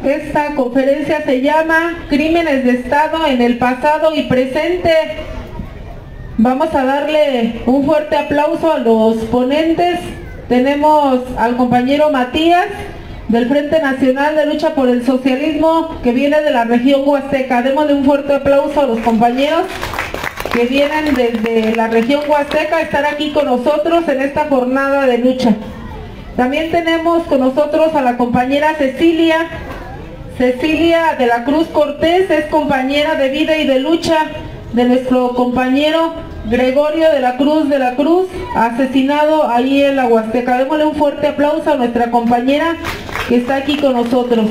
Esta conferencia se llama Crímenes de Estado en el pasado y presente. Vamos a darle un fuerte aplauso a los ponentes. Tenemos al compañero Matías del Frente Nacional de Lucha por el Socialismo, que viene de la región Huasteca. Démosle un fuerte aplauso a los compañeros que vienen desde la región Huasteca a estar aquí con nosotros en esta jornada de lucha. También tenemos con nosotros a la compañera Cecilia de la Cruz Cortés, es compañera de vida y de lucha de nuestro compañero Gregorio de la Cruz, asesinado ahí en la Huasteca. Démosle un fuerte aplauso a nuestra compañera que está aquí con nosotros.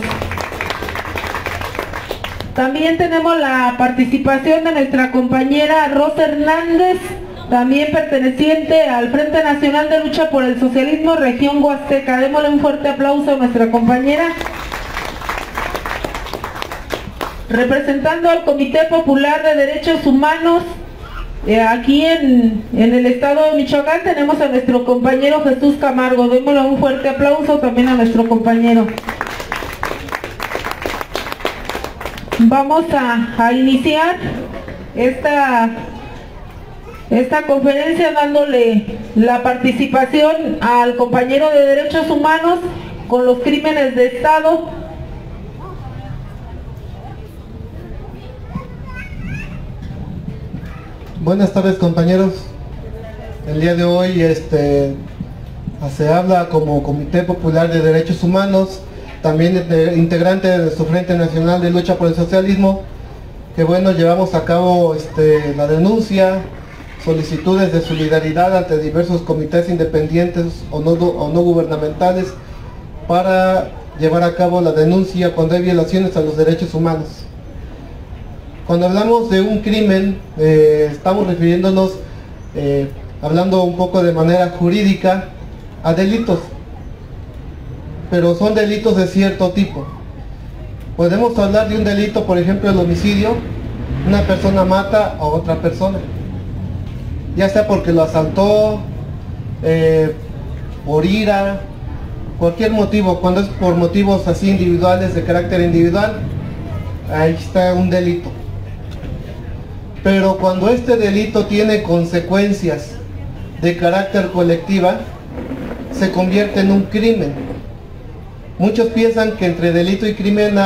También tenemos la participación de nuestra compañera Rosa Hernández, también perteneciente al Frente Nacional de Lucha por el Socialismo, región Huasteca. Démosle un fuerte aplauso a nuestra compañera. Representando al Comité Popular de Derechos Humanos, aquí en el estado de Michoacán, tenemos a nuestro compañero Jesús Camargo. Démosle un fuerte aplauso también a nuestro compañero. Vamos a iniciar esta conferencia dándole la participación al compañero de Derechos Humanos con los crímenes de Estado. Buenas tardes, compañeros. El día de hoy se habla como Comité Popular de Derechos Humanos, también integrante de nuestro Frente Nacional de Lucha por el Socialismo, que bueno, llevamos a cabo la denuncia, solicitudes de solidaridad ante diversos comités independientes o no gubernamentales para llevar a cabo la denuncia cuando hay violaciones a los derechos humanos. Cuando hablamos de un crimen, estamos refiriéndonos, hablando un poco de manera jurídica, a delitos, pero son delitos de cierto tipo. Podemos hablar de un delito, por ejemplo, el homicidio. Una persona mata a otra persona, ya sea porque lo asaltó, por ira, cualquier motivo. Cuando es por motivos así individuales, de carácter individual, ahí está un delito. Pero cuando este delito tiene consecuencias de carácter colectiva, se convierte en un crimen. Muchos piensan que entre delito y crimen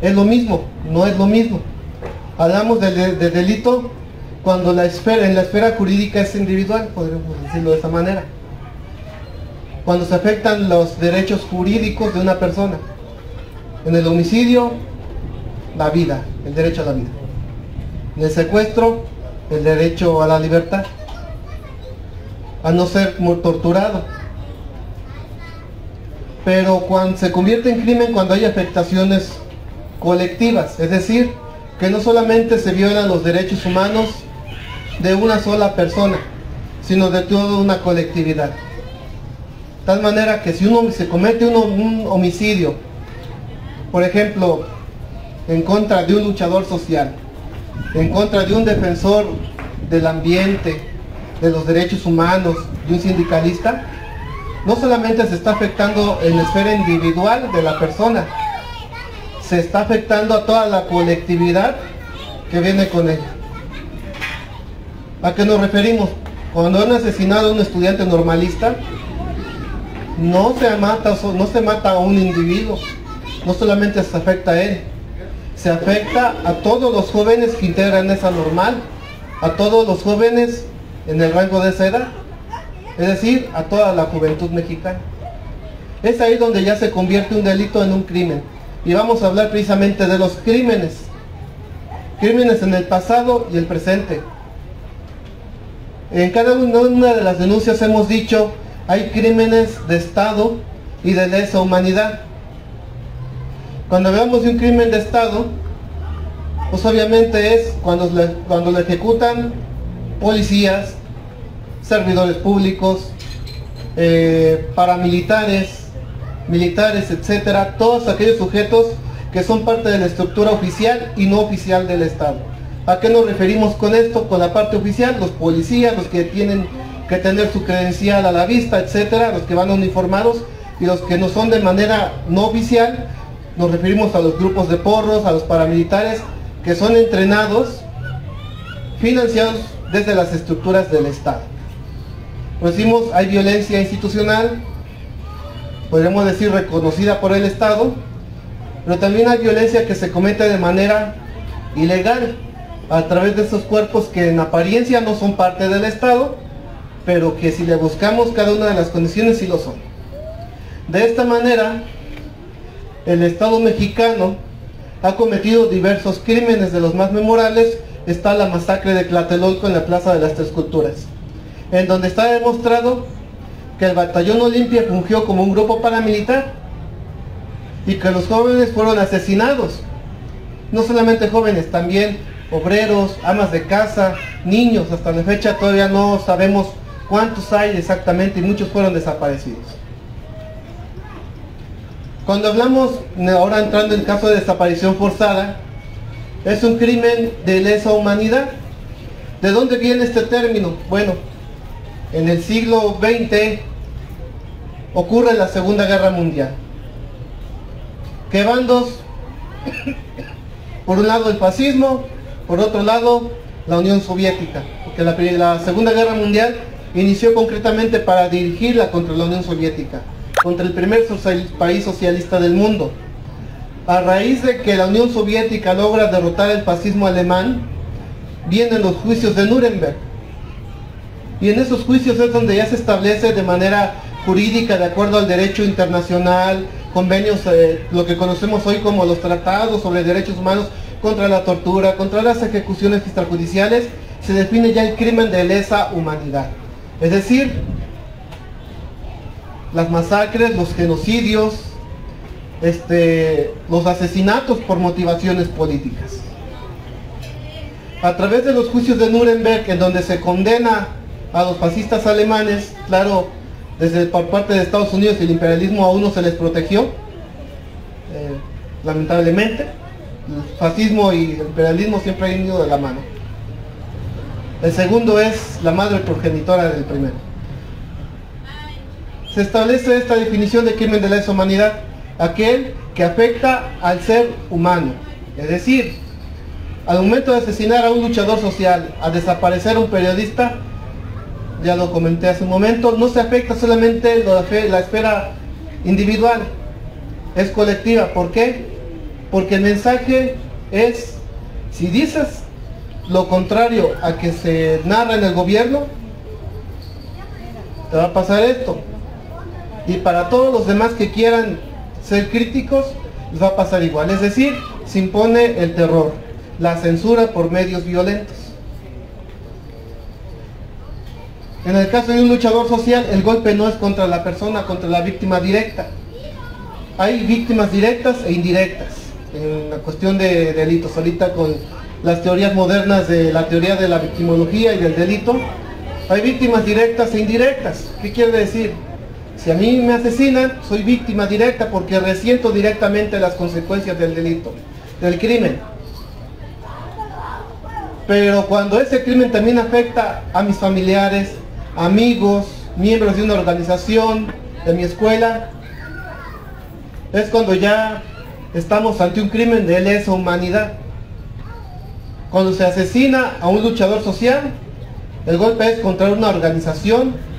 es lo mismo. No es lo mismo. Hablamos de delito cuando en la esfera jurídica es individual, podríamos decirlo de esa manera. Cuando se afectan los derechos jurídicos de una persona. En el homicidio, la vida, el derecho a la vida. En el secuestro, el derecho a la libertad, a no ser torturado. Pero cuando se convierte en crimen, cuando hay afectaciones colectivas, es decir, que no solamente se violan los derechos humanos de una sola persona, sino de toda una colectividad. De tal manera que si se comete un homicidio, por ejemplo, en contra de un luchador social, en contra de un defensor del ambiente, de los derechos humanos, de un sindicalista, no solamente se está afectando en la esfera individual de la persona, se está afectando a toda la colectividad que viene con ella. ¿A qué nos referimos? Cuando han asesinado a un estudiante normalista, no se mata a un individuo, no solamente se afecta a él, se afecta a todos los jóvenes que integran esa normal, a todos los jóvenes en el rango de esa edad, es decir, a toda la juventud mexicana. Es ahí donde ya se convierte un delito en un crimen. Y vamos a hablar precisamente de los crímenes. Crímenes en el pasado y el presente. En cada una de las denuncias hemos dicho, hay crímenes de Estado y de lesa humanidad. Cuando hablamos de un crimen de Estado, pues obviamente es cuando lo ejecutan policías, servidores públicos, paramilitares, militares, etcétera, todos aquellos sujetos que son parte de la estructura oficial y no oficial del Estado. ¿A qué nos referimos con esto? Con la parte oficial, los policías, los que tienen que tener su credencial a la vista, etcétera, los que van uniformados, y los que no son de manera no oficial, Nos referimos a los grupos de porros, a los paramilitares que son entrenados, financiados desde las estructuras del Estado. Pues decimos, hay violencia institucional, podríamos decir reconocida por el Estado, pero también hay violencia que se comete de manera ilegal a través de estos cuerpos que en apariencia no son parte del Estado, pero que si le buscamos cada una de las condiciones sí lo son. De esta manera, el Estado mexicano ha cometido diversos crímenes. De los más memorables está la masacre de Tlatelolco en la Plaza de las Tres Culturas, en donde está demostrado que el Batallón Olimpia fungió como un grupo paramilitar y que los jóvenes fueron asesinados. No solamente jóvenes, también obreros, amas de casa, niños. Hasta la fecha todavía no sabemos cuántos hay exactamente y muchos fueron desaparecidos. Cuando hablamos, ahora entrando en caso de desaparición forzada, es un crimen de lesa humanidad. ¿De dónde viene este término? Bueno, en el siglo XX ocurre la Segunda Guerra Mundial. ¿Qué bandos? Por un lado el fascismo, por otro lado la Unión Soviética, porque la Segunda Guerra Mundial inició concretamente para dirigirla contra la Unión Soviética, contra el primer país socialista del mundo. A raíz de que la Unión Soviética logra derrotar el fascismo alemán, vienen los juicios de Nuremberg. Y en esos juicios es donde ya se establece de manera jurídica, de acuerdo al derecho internacional, convenios, lo que conocemos hoy como los tratados sobre derechos humanos, contra la tortura, contra las ejecuciones extrajudiciales, se define ya el crimen de lesa humanidad. Es decir, las masacres, los genocidios, los asesinatos por motivaciones políticas. A través de los juicios de Nuremberg, en donde se condena a los fascistas alemanes, claro, por parte de Estados Unidos el imperialismo aún no se les protegió, lamentablemente. El fascismo y el imperialismo siempre han ido de la mano. El segundo es la madre progenitora del primero. Se establece esta definición de crimen de lesa humanidad: aquel que afecta al ser humano. Es decir, al momento de asesinar a un luchador social, a desaparecer a un periodista, ya lo comenté hace un momento, no se afecta solamente la esfera individual, es colectiva. ¿Por qué? Porque el mensaje es, si dices lo contrario a que se narra en el gobierno, te va a pasar esto. Y para todos los demás que quieran ser críticos, les va a pasar igual. Es decir, se impone el terror, la censura por medios violentos. En el caso de un luchador social, el golpe no es contra la persona, contra la víctima directa. Hay víctimas directas e indirectas en la cuestión de delitos. Ahorita con las teorías modernas de la teoría de la victimología y del delito, hay víctimas directas e indirectas. ¿Qué quiere decir? Si a mí me asesinan, soy víctima directa porque resiento directamente las consecuencias del delito, del crimen. Pero cuando ese crimen también afecta a mis familiares, amigos, miembros de una organización, de mi escuela, es cuando ya estamos ante un crimen de lesa humanidad. Cuando se asesina a un luchador social, el golpe es contra una organización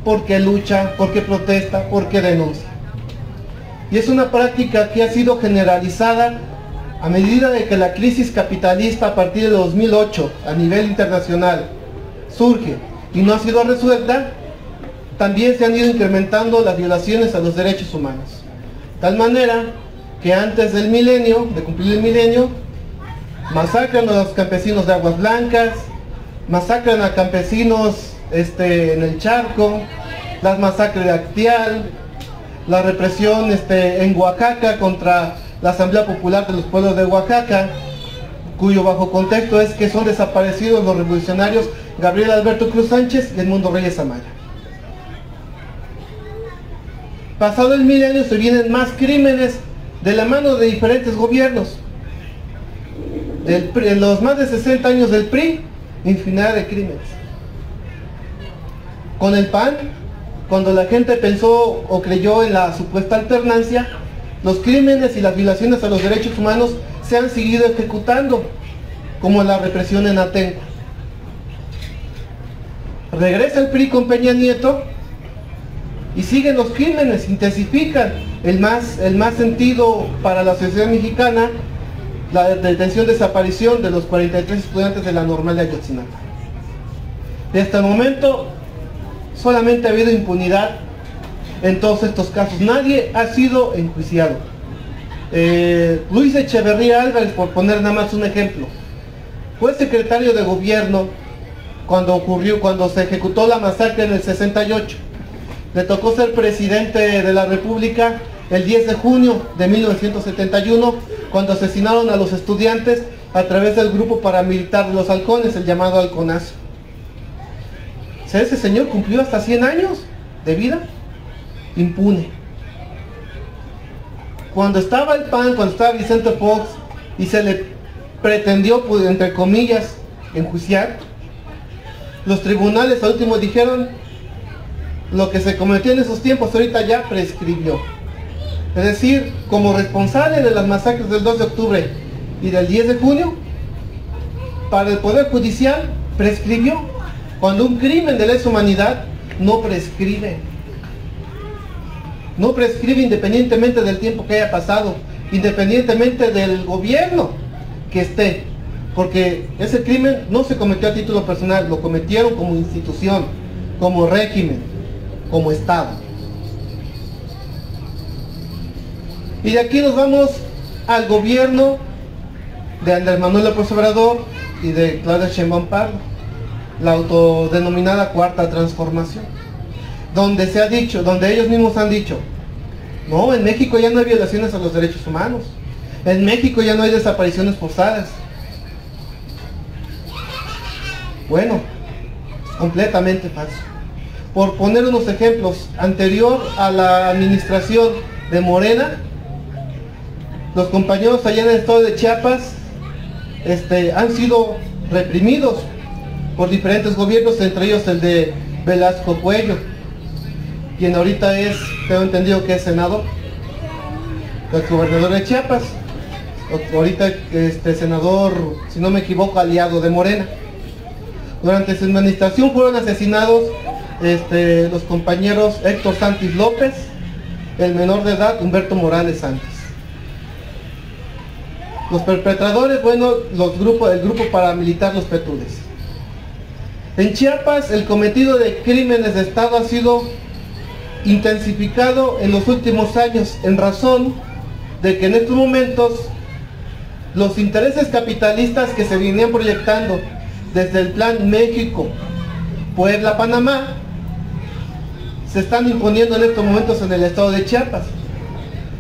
porque lucha, porque protesta, porque denuncia. Y es una práctica que ha sido generalizada a medida de que la crisis capitalista a partir de 2008 a nivel internacional surge y no ha sido resuelta. También se han ido incrementando las violaciones a los derechos humanos. De tal manera que antes del milenio, de cumplir el milenio, masacran a los campesinos de Aguas Blancas, masacran a campesinos en el Charco, las masacres de Actial, la represión en Oaxaca contra la Asamblea Popular de los Pueblos de Oaxaca, cuyo bajo contexto es que son desaparecidos los revolucionarios Gabriel Alberto Cruz Sánchez y Edmundo Reyes Amaya. Pasado el milenio se vienen más crímenes de la mano de diferentes gobiernos. En los más de 60 años del PRI, infinidad de crímenes. Con el PAN, cuando la gente pensó o creyó en la supuesta alternancia, los crímenes y las violaciones a los derechos humanos se han seguido ejecutando, como la represión en Atenco. Regresa el PRI con Peña Nieto y siguen los crímenes, intensifican. El más sentido para la sociedad mexicana, la detención, desaparición de los 43 estudiantes de la Normal de Ayotzinapa. Y hasta el momento solamente ha habido impunidad en todos estos casos. Nadie ha sido enjuiciado. Luis Echeverría Álvarez, por poner nada más un ejemplo, fue secretario de gobierno cuando se ejecutó la masacre en el 68. Le tocó ser presidente de la República el 10 de junio de 1971, cuando asesinaron a los estudiantes a través del grupo paramilitar de los halcones, el llamado halconazo. O sea, ese señor cumplió hasta 100 años de vida impune. Cuando estaba el PAN, cuando estaba Vicente Fox y se le pretendió, pues, entre comillas, enjuiciar, los tribunales al último dijeron: lo que se cometió en esos tiempos ahorita ya prescribió. Es decir, como responsable de las masacres del 2 de octubre y del 10 de junio, para el Poder Judicial prescribió, cuando un crimen de lesa humanidad no prescribe. No prescribe independientemente del tiempo que haya pasado, independientemente del gobierno que esté, porque ese crimen no se cometió a título personal, lo cometieron como institución, como régimen, como Estado. Y de aquí nos vamos al gobierno de Andrés Manuel López Obrador y de Claudia Sheinbaum Pardo, la autodenominada Cuarta Transformación, donde se ha dicho, donde ellos mismos han dicho: no, en México ya no hay violaciones a los derechos humanos, en México ya no hay desapariciones forzadas. Bueno, es completamente falso. Por poner unos ejemplos, anterior a la administración de Morena, los compañeros allá en el estado de Chiapas han sido reprimidos por diferentes gobiernos, entre ellos el de Velasco Cuello, quien ahorita es, tengo entendido que es senador, el gobernador de Chiapas, ahorita senador, si no me equivoco, aliado de Morena. Durante su administración fueron asesinados los compañeros Héctor Santis López, el menor de edad Humberto Morales Santos. Los perpetradores, bueno, el grupo paramilitar Los Petules. En Chiapas el cometido de crímenes de Estado ha sido intensificado en los últimos años, en razón de que en estos momentos los intereses capitalistas que se venían proyectando desde el Plan México, Puebla, Panamá, se están imponiendo en estos momentos en el estado de Chiapas,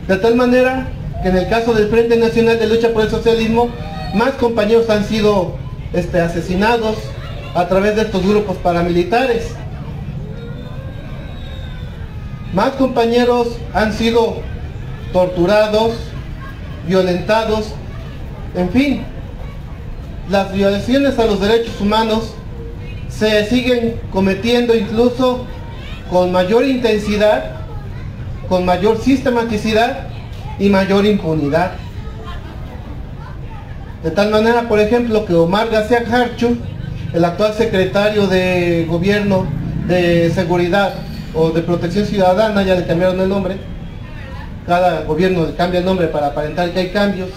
de tal manera que en el caso del Frente Nacional de Lucha por el Socialismo, más compañeros han sido asesinados a través de estos grupos paramilitares. Más compañeros han sido torturados, violentados, en fin. Las violaciones a los derechos humanos se siguen cometiendo incluso con mayor intensidad, con mayor sistematicidad y mayor impunidad. De tal manera, por ejemplo, que Omar García Harfuch, el actual secretario de Gobierno de Seguridad o de Protección Ciudadana, ya le cambiaron el nombre, cada gobierno le cambia el nombre para aparentar que hay cambios,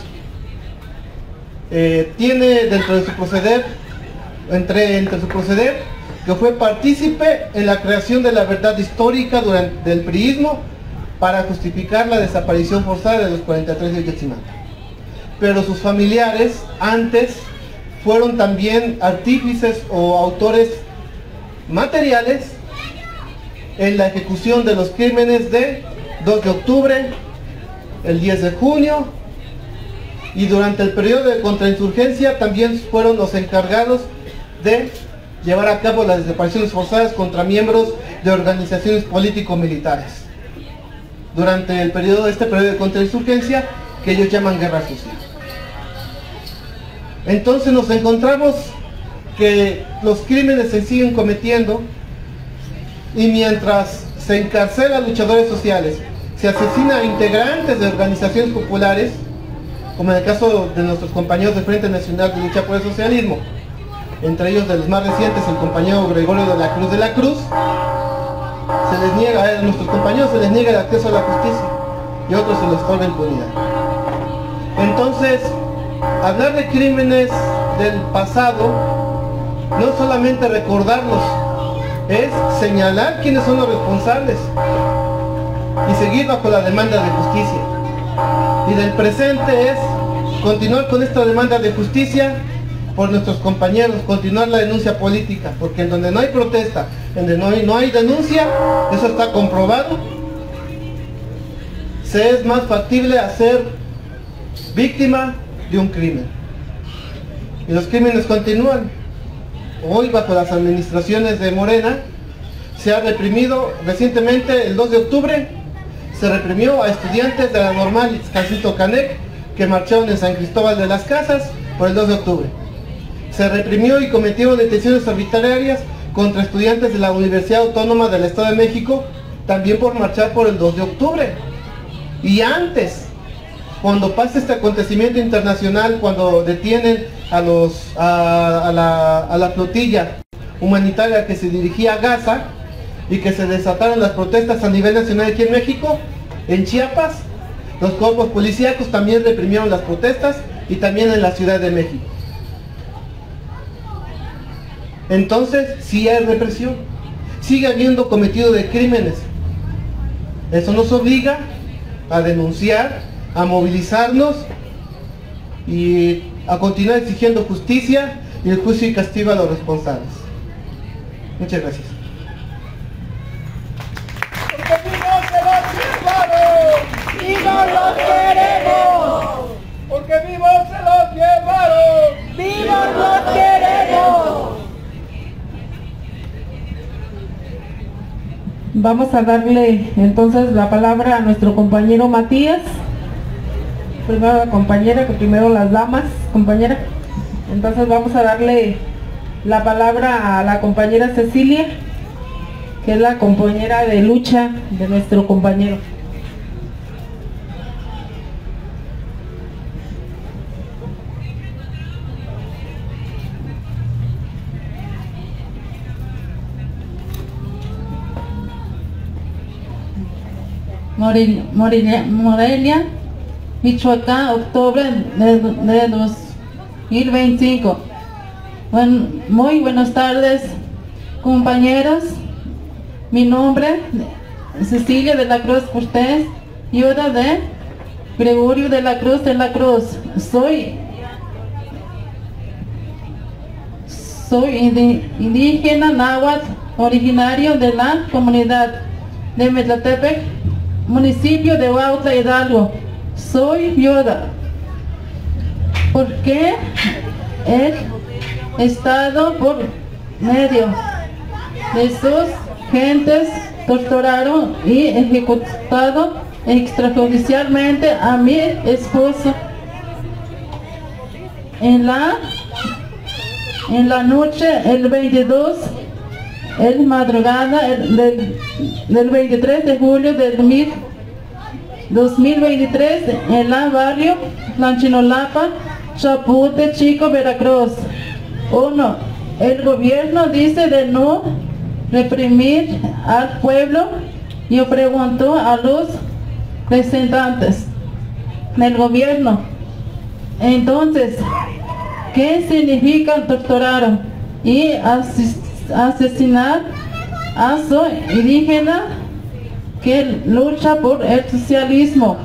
tiene dentro de su proceder, entre su proceder, que fue partícipe en la creación de la verdad histórica durante el priismo para justificar la desaparición forzada de los 43 de Ayotzinapa. Pero sus familiares antes fueron también artífices o autores materiales en la ejecución de los crímenes de 2 de octubre, el 10 de junio, y durante el periodo de contrainsurgencia también fueron los encargados de llevar a cabo las desapariciones forzadas contra miembros de organizaciones político-militares durante el periodo de contrainsurgencia, que ellos llaman guerra sucia. Entonces nos encontramos que los crímenes se siguen cometiendo, y mientras se encarcela a luchadores sociales, se asesina a integrantes de organizaciones populares, como en el caso de nuestros compañeros del Frente Nacional de Lucha por el Socialismo, entre ellos de los más recientes, el compañero Gregorio de la Cruz, se les niega, a nuestros compañeros se les niega el acceso a la justicia y a otros se les otorga impunidad. Entonces, hablar de crímenes del pasado no es solamente recordarlos, es señalar quiénes son los responsables y seguir bajo la demanda de justicia. Y del presente es continuar con esta demanda de justicia por nuestros compañeros, continuar la denuncia política, porque en donde no hay protesta, en donde no hay denuncia, eso está comprobado, se es más factible a ser víctima de un crimen. Y los crímenes continúan. Hoy, bajo las administraciones de Morena, se ha reprimido recientemente, el 2 de octubre, se reprimió a estudiantes de la Normal Jacinto Canec que marcharon en San Cristóbal de las Casas por el 2 de octubre. Se reprimió y cometieron detenciones arbitrarias contra estudiantes de la Universidad Autónoma del Estado de México, también por marchar por el 2 de octubre. Y antes, cuando pasa este acontecimiento internacional, cuando detienen a la flotilla humanitaria que se dirigía a Gaza y que se desataron las protestas a nivel nacional aquí en México, en Chiapas, los cuerpos policíacos también reprimieron las protestas y también en la Ciudad de México. Entonces, sí hay represión, sigue habiendo cometido de crímenes. Eso nos obliga a denunciar, a movilizarnos y a continuar exigiendo justicia y el juicio y castigo a los responsables. Muchas gracias. Porque vivos se los llevaron, vivos los queremos. Porque vivos se los llevaron, vivos los queremos. Vamos a darle entonces la palabra a nuestro compañero Matías. Primero la compañera, que primero las damas, compañera. Entonces vamos a darle la palabra a la compañera Cecilia, que es la compañera de lucha de nuestro compañero. Morelia, Michoacán, octubre de 2025. Muy buenas tardes, compañeros. Mi nombre es Cecilia de la Cruz Cortés, viuda de Gregorio de la Cruz. Soy indígena náhuatl, originario de la comunidad de Metlatepec, municipio de Huautla, Hidalgo. Soy viuda porque el Estado, por medio de sus gentes, torturaron y ejecutado extrajudicialmente a mi esposo. En la noche, el 22, el madrugada del 23 de julio del 2023, en la barrio Lanchinolapa, Chapute, Chico, Veracruz. 1. El gobierno dice de no reprimir al pueblo. Yo pregunto a los representantes del gobierno, entonces, ¿qué significa torturar y asesinar a su indígena que lucha por el socialismo?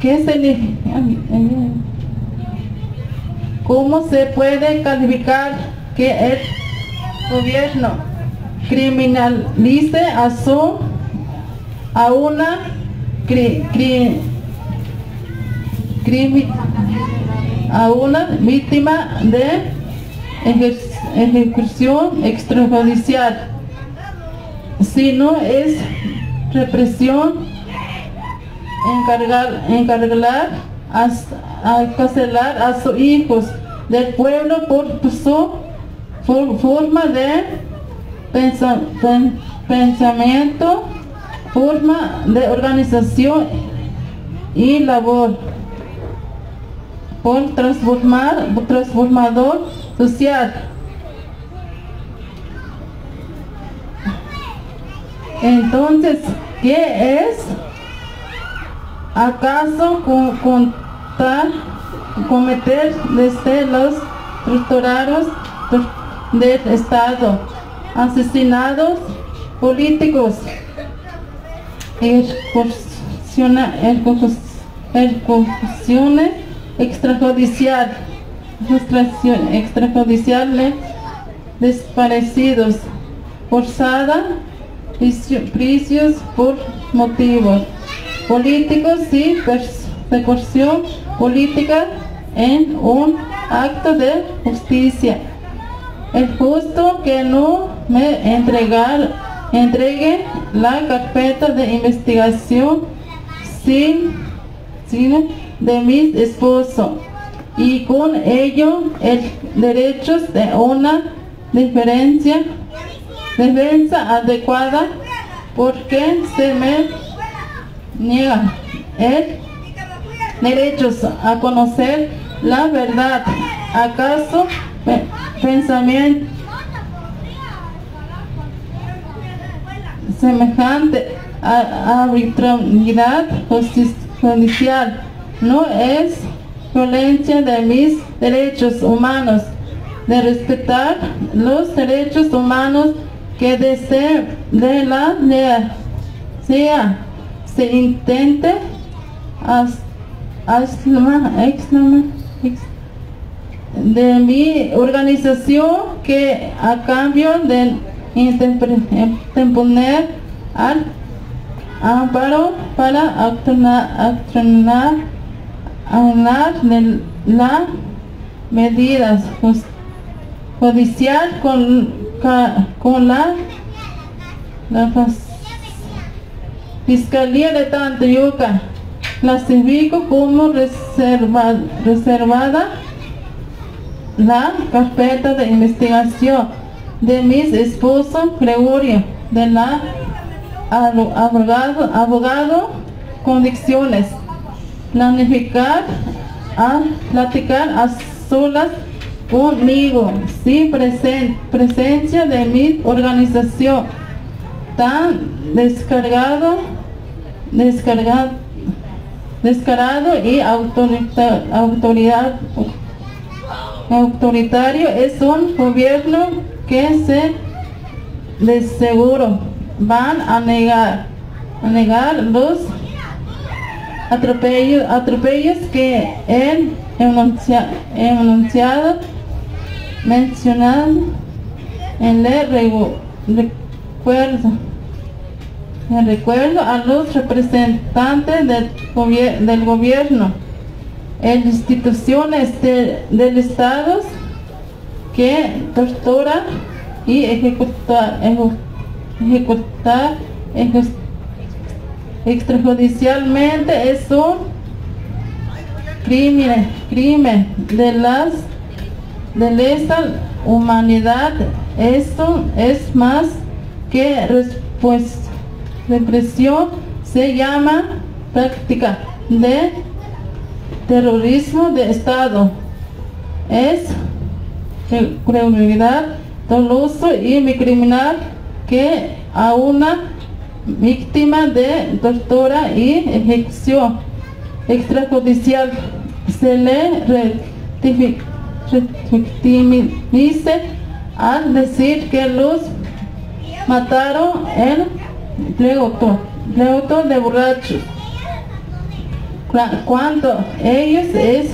¿Qué significa? ¿Cómo se puede calificar que el gobierno criminalice a una víctima de ejecución extrajudicial, si no es represión? Encargar a encarcelar a sus hijos del pueblo por su forma de pensamiento, forma de organización y labor, por transformador social. Entonces, ¿qué es? ¿Acaso cometer desde los torturados del Estado, asesinados políticos, ejecuciones extrajudiciales, desaparecidos, forzada, prisios por motivos políticos y persecución política en un acto de justicia? Es justo que no me entregue la carpeta de investigación sin de mi esposo y con ello el derecho de una defensa adecuada, porque se me niega el derecho a conocer la verdad. ¿Acaso pensamiento semejante a arbitrariedad judicial no es violencia de mis derechos humanos, de respetar los derechos humanos que desde de la ley se intente de mi organización, que a cambio de interponer al amparo para accionar las medidas judicial con la Fiscalía de Tantoyuca. Clasifico como reservada la carpeta de investigación de mi esposo Gregorio, de la abogado condiciones, platicar a solas conmigo, sin presencia de mi organización, tan descarado y autoritario. Es un gobierno que de seguro van a negar los atropellos que el enunciado mencionado en el recuerdo a los representantes del gobierno, instituciones del Estado que tortura y ejecutar extrajudicialmente es un crimen de lesa humanidad. Esto es más que represión, se llama práctica de terrorismo de Estado. Es crueldad, doloso y criminal que a una víctima de tortura y ejecución extrajudicial se le victimice al decir que los mataron en pleito de borrachos, cuando ellos es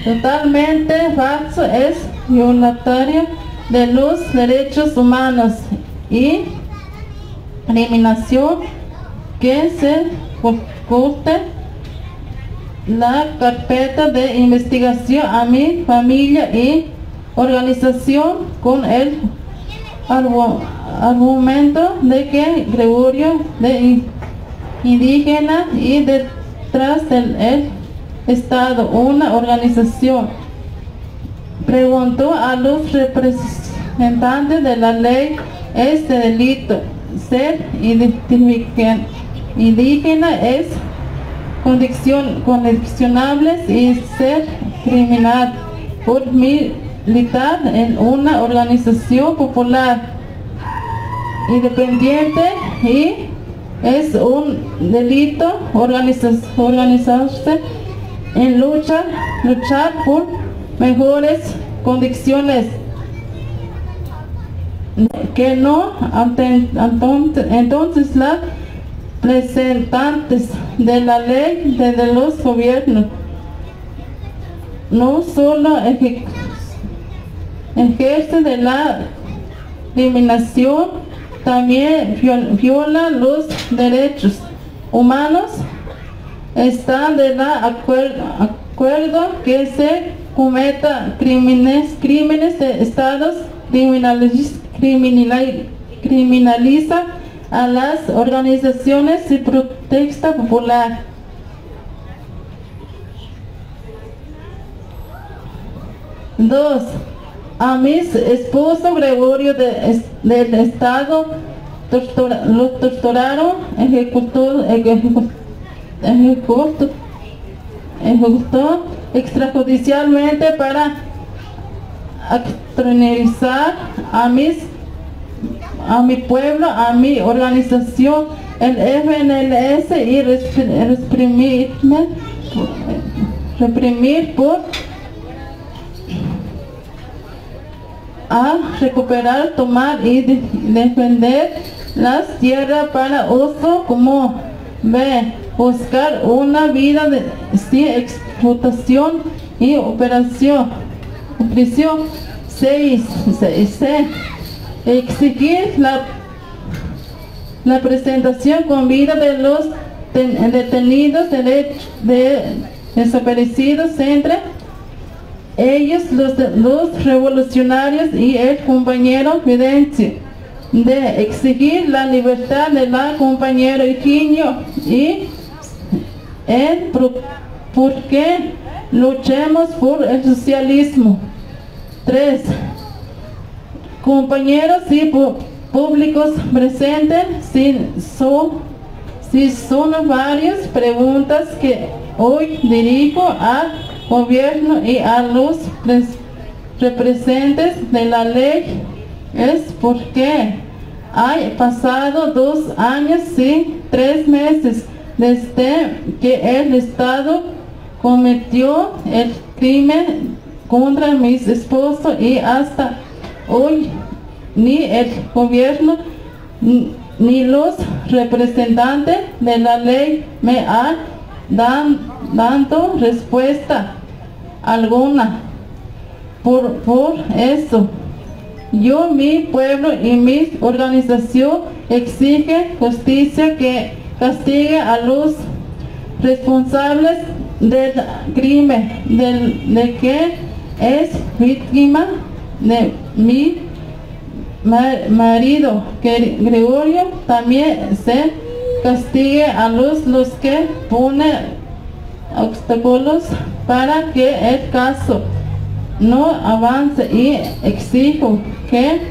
totalmente falso, es violatorio de los derechos humanos y eliminación que se corte la carpeta de investigación a mi familia y organización con el argumento de que Gregorio de indígena y detrás del Estado, una organización. Preguntó a los representantes de la ley, este delito, ser indígena es condicionable y ser criminal por militar en una organización popular independiente y es un delito organizarse en luchar por mejores condiciones que no entonces las representantes de la ley de los gobiernos no solo ejerce de la discriminación, también viola los derechos humanos. Está de la acuerdo que se cometa crímenes de estados, criminaliza a las organizaciones de protesta popular. Dos, a mi esposo Gregorio del Estado lo torturaron, ejecutó extrajudicialmente para extranjerizar a mi pueblo, a mi organización, el FNLS, y reprimir por a recuperar, tomar y defender las tierras para uso como buscar una vida sin explotación y operación. 6. Exigir la presentación con vida de los detenidos desaparecidos, entre ellos los revolucionarios y el compañero Fidencio. De exigir la libertad de la compañera Higinio y porque luchemos por el socialismo. 3. Compañeros y públicos presentes, si son varias preguntas que hoy dirijo al gobierno y a los representantes de la ley, es porque hay pasado 2 años y 3 meses desde que el Estado cometió el crimen contra mi esposo y hasta hoy ni el gobierno ni los representantes de la ley me han dado respuesta alguna. Por eso yo, mi pueblo y mi organización exige justicia que castigue a los responsables del crimen de que es víctima de mi marido, que Gregorio. También se castigue a los que ponen obstáculos para que el caso no avance, y exijo que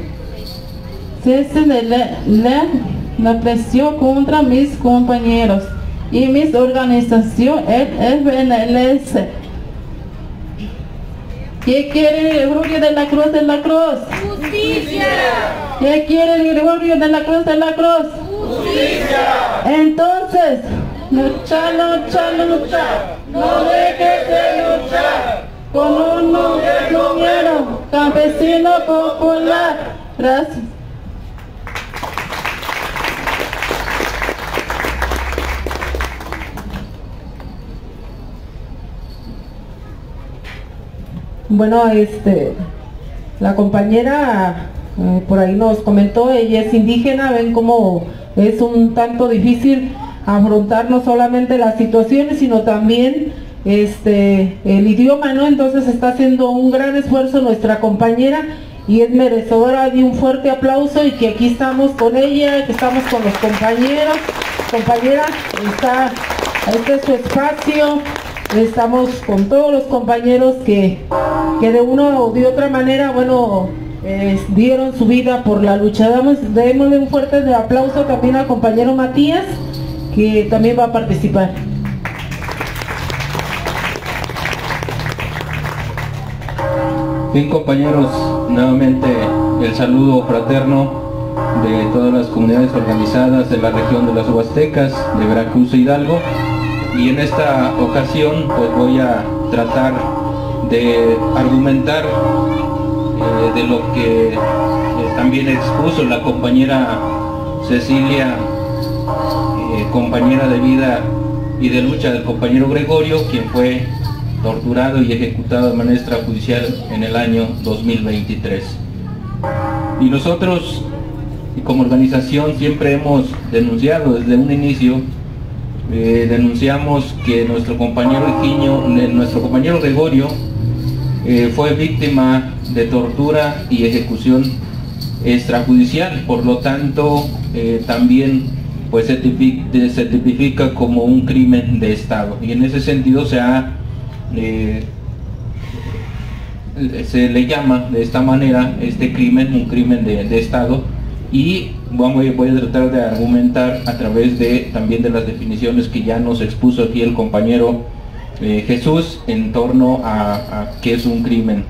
cese de la presión contra mis compañeros y mis organizaciones, el FNLS. ¿Qué quiere Gregorio de la Cruz de la Cruz? ¡Justicia! ¿Qué quiere Gregorio de la Cruz de la Cruz? ¡Justicia! Entonces, lucha, lucha, lucha, no dejes de luchar con un compañero campesino popular. Gracias. Bueno, la compañera por ahí nos comentó, ella es indígena, ven cómo es un tanto difícil afrontar no solamente las situaciones, sino también el idioma, ¿no? Entonces está haciendo un gran esfuerzo nuestra compañera y es merecedora de un fuerte aplauso, y que aquí estamos con ella, que estamos con los compañeros. Compañera, este es su espacio, Estamos con todos los compañeros que de una o de otra manera, bueno, dieron su vida por la lucha. Démosle un fuerte aplauso también al compañero Matías, que también va a participar. Bien, compañeros, nuevamente el saludo fraterno de todas las comunidades organizadas de la región de las Huastecas, de Veracruz e Hidalgo, y en esta ocasión pues voy a tratar de argumentar de lo que también expuso la compañera Cecilia, compañera de vida y de lucha del compañero Gregorio, quien fue torturado y ejecutado de manera extrajudicial en el año 2023. Y nosotros, como organización, siempre hemos denunciado desde un inicio, denunciamos que nuestro compañero Gregorio fue víctima de tortura y ejecución extrajudicial. Por lo tanto, también pues se tipifica como un crimen de Estado, y en ese sentido se le llama de esta manera este crimen un crimen de Estado. Y voy a tratar de argumentar a través también de las definiciones que ya nos expuso aquí el compañero Jesús en torno a qué es un crimen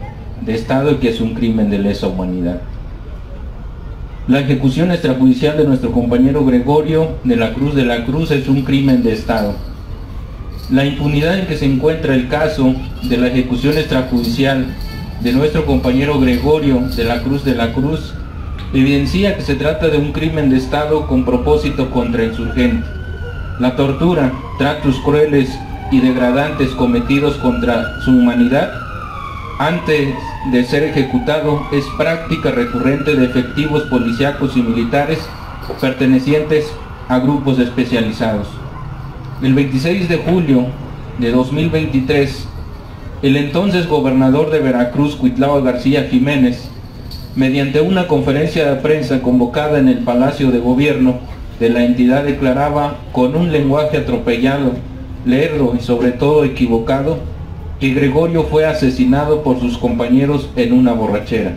de Estado y qué es un crimen de lesa humanidad. La ejecución extrajudicial de nuestro compañero Gregorio de la Cruz es un crimen de Estado. La impunidad en que se encuentra el caso de la ejecución extrajudicial de nuestro compañero Gregorio de la Cruz evidencia que se trata de un crimen de Estado con propósito contrainsurgente. La tortura, tratos crueles y degradantes cometidos contra su humanidad antes de ser ejecutado es práctica recurrente de efectivos policíacos y militares pertenecientes a grupos especializados. El 26 de julio de 2023, el entonces gobernador de Veracruz, Cuitlahua García Jiménez, mediante una conferencia de prensa convocada en el Palacio de Gobierno de la entidad, declaraba con un lenguaje atropellado, lerdo y sobre todo equivocado, que Gregorio fue asesinado por sus compañeros en una borrachera.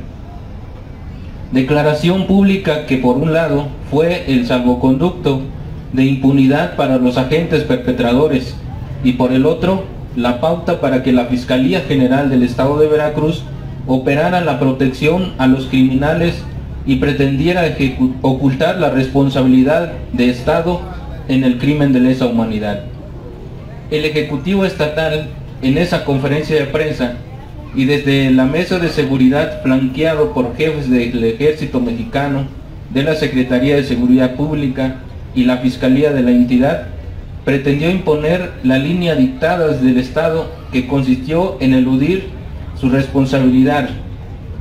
Declaración pública que por un lado fue el salvoconducto de impunidad para los agentes perpetradores y por el otro la pauta para que la Fiscalía General del Estado de Veracruz operara la protección a los criminales y pretendiera ocultar la responsabilidad de Estado en el crimen de lesa humanidad. El Ejecutivo Estatal, en esa conferencia de prensa y desde la Mesa de Seguridad, flanqueado por jefes del Ejército Mexicano, de la Secretaría de Seguridad Pública y la Fiscalía de la entidad, pretendió imponer la línea dictada desde el Estado, que consistió en eludir su responsabilidad,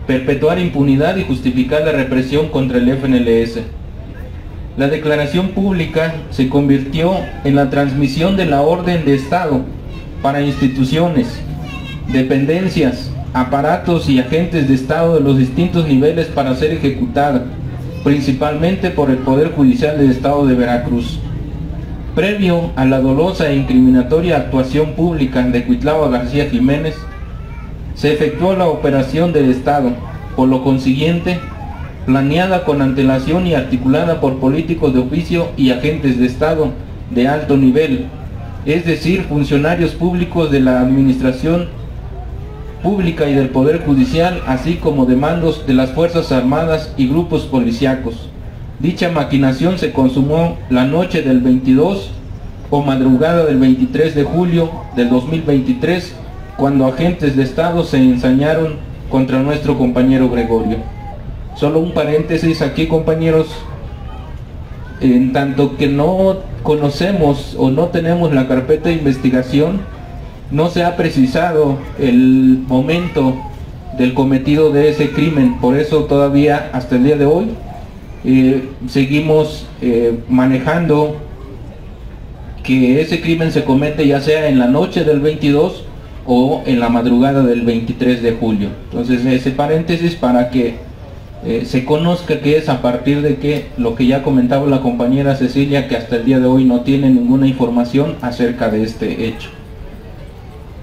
perpetuar impunidad y justificar la represión contra el FNLS. La declaración pública se convirtió en la transmisión de la orden de Estado para instituciones, dependencias, aparatos y agentes de Estado de los distintos niveles para ser ejecutada, principalmente por el Poder Judicial del Estado de Veracruz. Previo a la dolosa e incriminatoria actuación pública de Cuitlahua García Jiménez, se efectuó la operación del Estado, por lo consiguiente, planeada con antelación y articulada por políticos de oficio y agentes de Estado de alto nivel, es decir, funcionarios públicos de la administración pública y del Poder Judicial, así como de mandos de las Fuerzas Armadas y grupos policíacos. Dicha maquinación se consumó la noche del 22 o madrugada del 23 de julio del 2023, cuando agentes de Estado se ensañaron contra nuestro compañero Gregorio. Solo un paréntesis aquí, compañeros, en tanto que no conocemos o no tenemos la carpeta de investigación, no se ha precisado el momento del cometido de ese crimen. Por eso todavía hasta el día de hoy seguimos manejando que ese crimen se comete ya sea en la noche del 22 o en la madrugada del 23 de julio. Entonces, ese paréntesis para que se conozca que es a partir de que lo que ya comentaba la compañera Cecilia, que hasta el día de hoy no tiene ninguna información acerca de este hecho.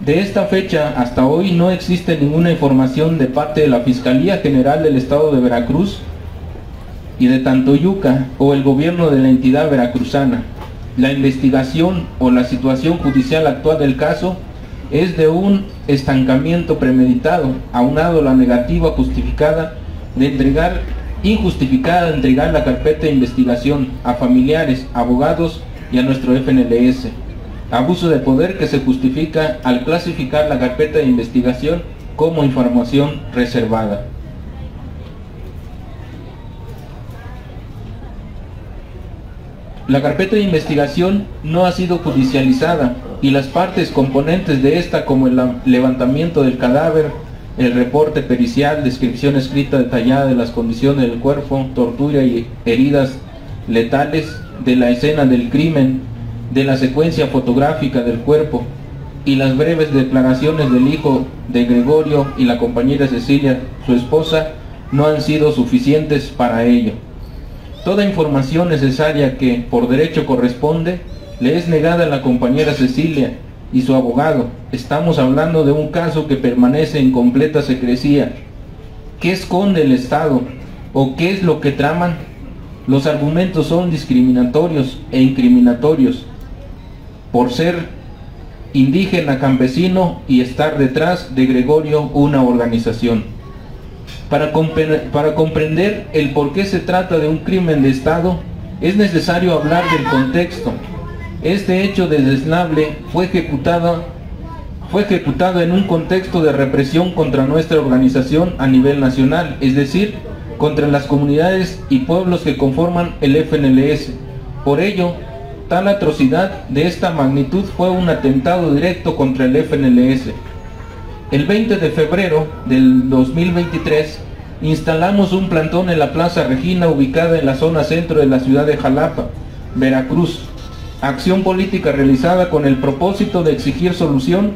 De esta fecha hasta hoy no existe ninguna información de parte de la Fiscalía General del Estado de Veracruz y de Tantoyuca o el gobierno de la entidad veracruzana. La investigación o la situación judicial actual del caso es de un estancamiento premeditado, aunado a la negativa injustificada de entregar la carpeta de investigación a familiares, abogados y a nuestro FNLS. Abuso de poder que se justifica al clasificar la carpeta de investigación como información reservada. La carpeta de investigación no ha sido judicializada y las partes componentes de esta, como el levantamiento del cadáver, el reporte pericial, descripción escrita detallada de las condiciones del cuerpo, tortura y heridas letales, de la escena del crimen, de la secuencia fotográfica del cuerpo y las breves declaraciones del hijo de Gregorio y la compañera Cecilia, su esposa, no han sido suficientes para ello. Toda información necesaria que por derecho corresponde le es negada a la compañera Cecilia y su abogado. Estamos hablando de un caso que permanece en completa secrecía. ¿Qué esconde el Estado? ¿O qué es lo que traman? Los argumentos son discriminatorios e incriminatorios por ser indígena campesino y estar detrás de Gregorio una organización. Para comprender el por qué se trata de un crimen de Estado, es necesario hablar del contexto. Este hecho desdeñable fue ejecutado en un contexto de represión contra nuestra organización a nivel nacional, es decir, contra las comunidades y pueblos que conforman el FNLS. Por ello, tal atrocidad de esta magnitud fue un atentado directo contra el FNLS. El 20 de febrero del 2023 instalamos un plantón en la Plaza Regina, ubicada en la zona centro de la ciudad de Jalapa, Veracruz. Acción política realizada con el propósito de exigir solución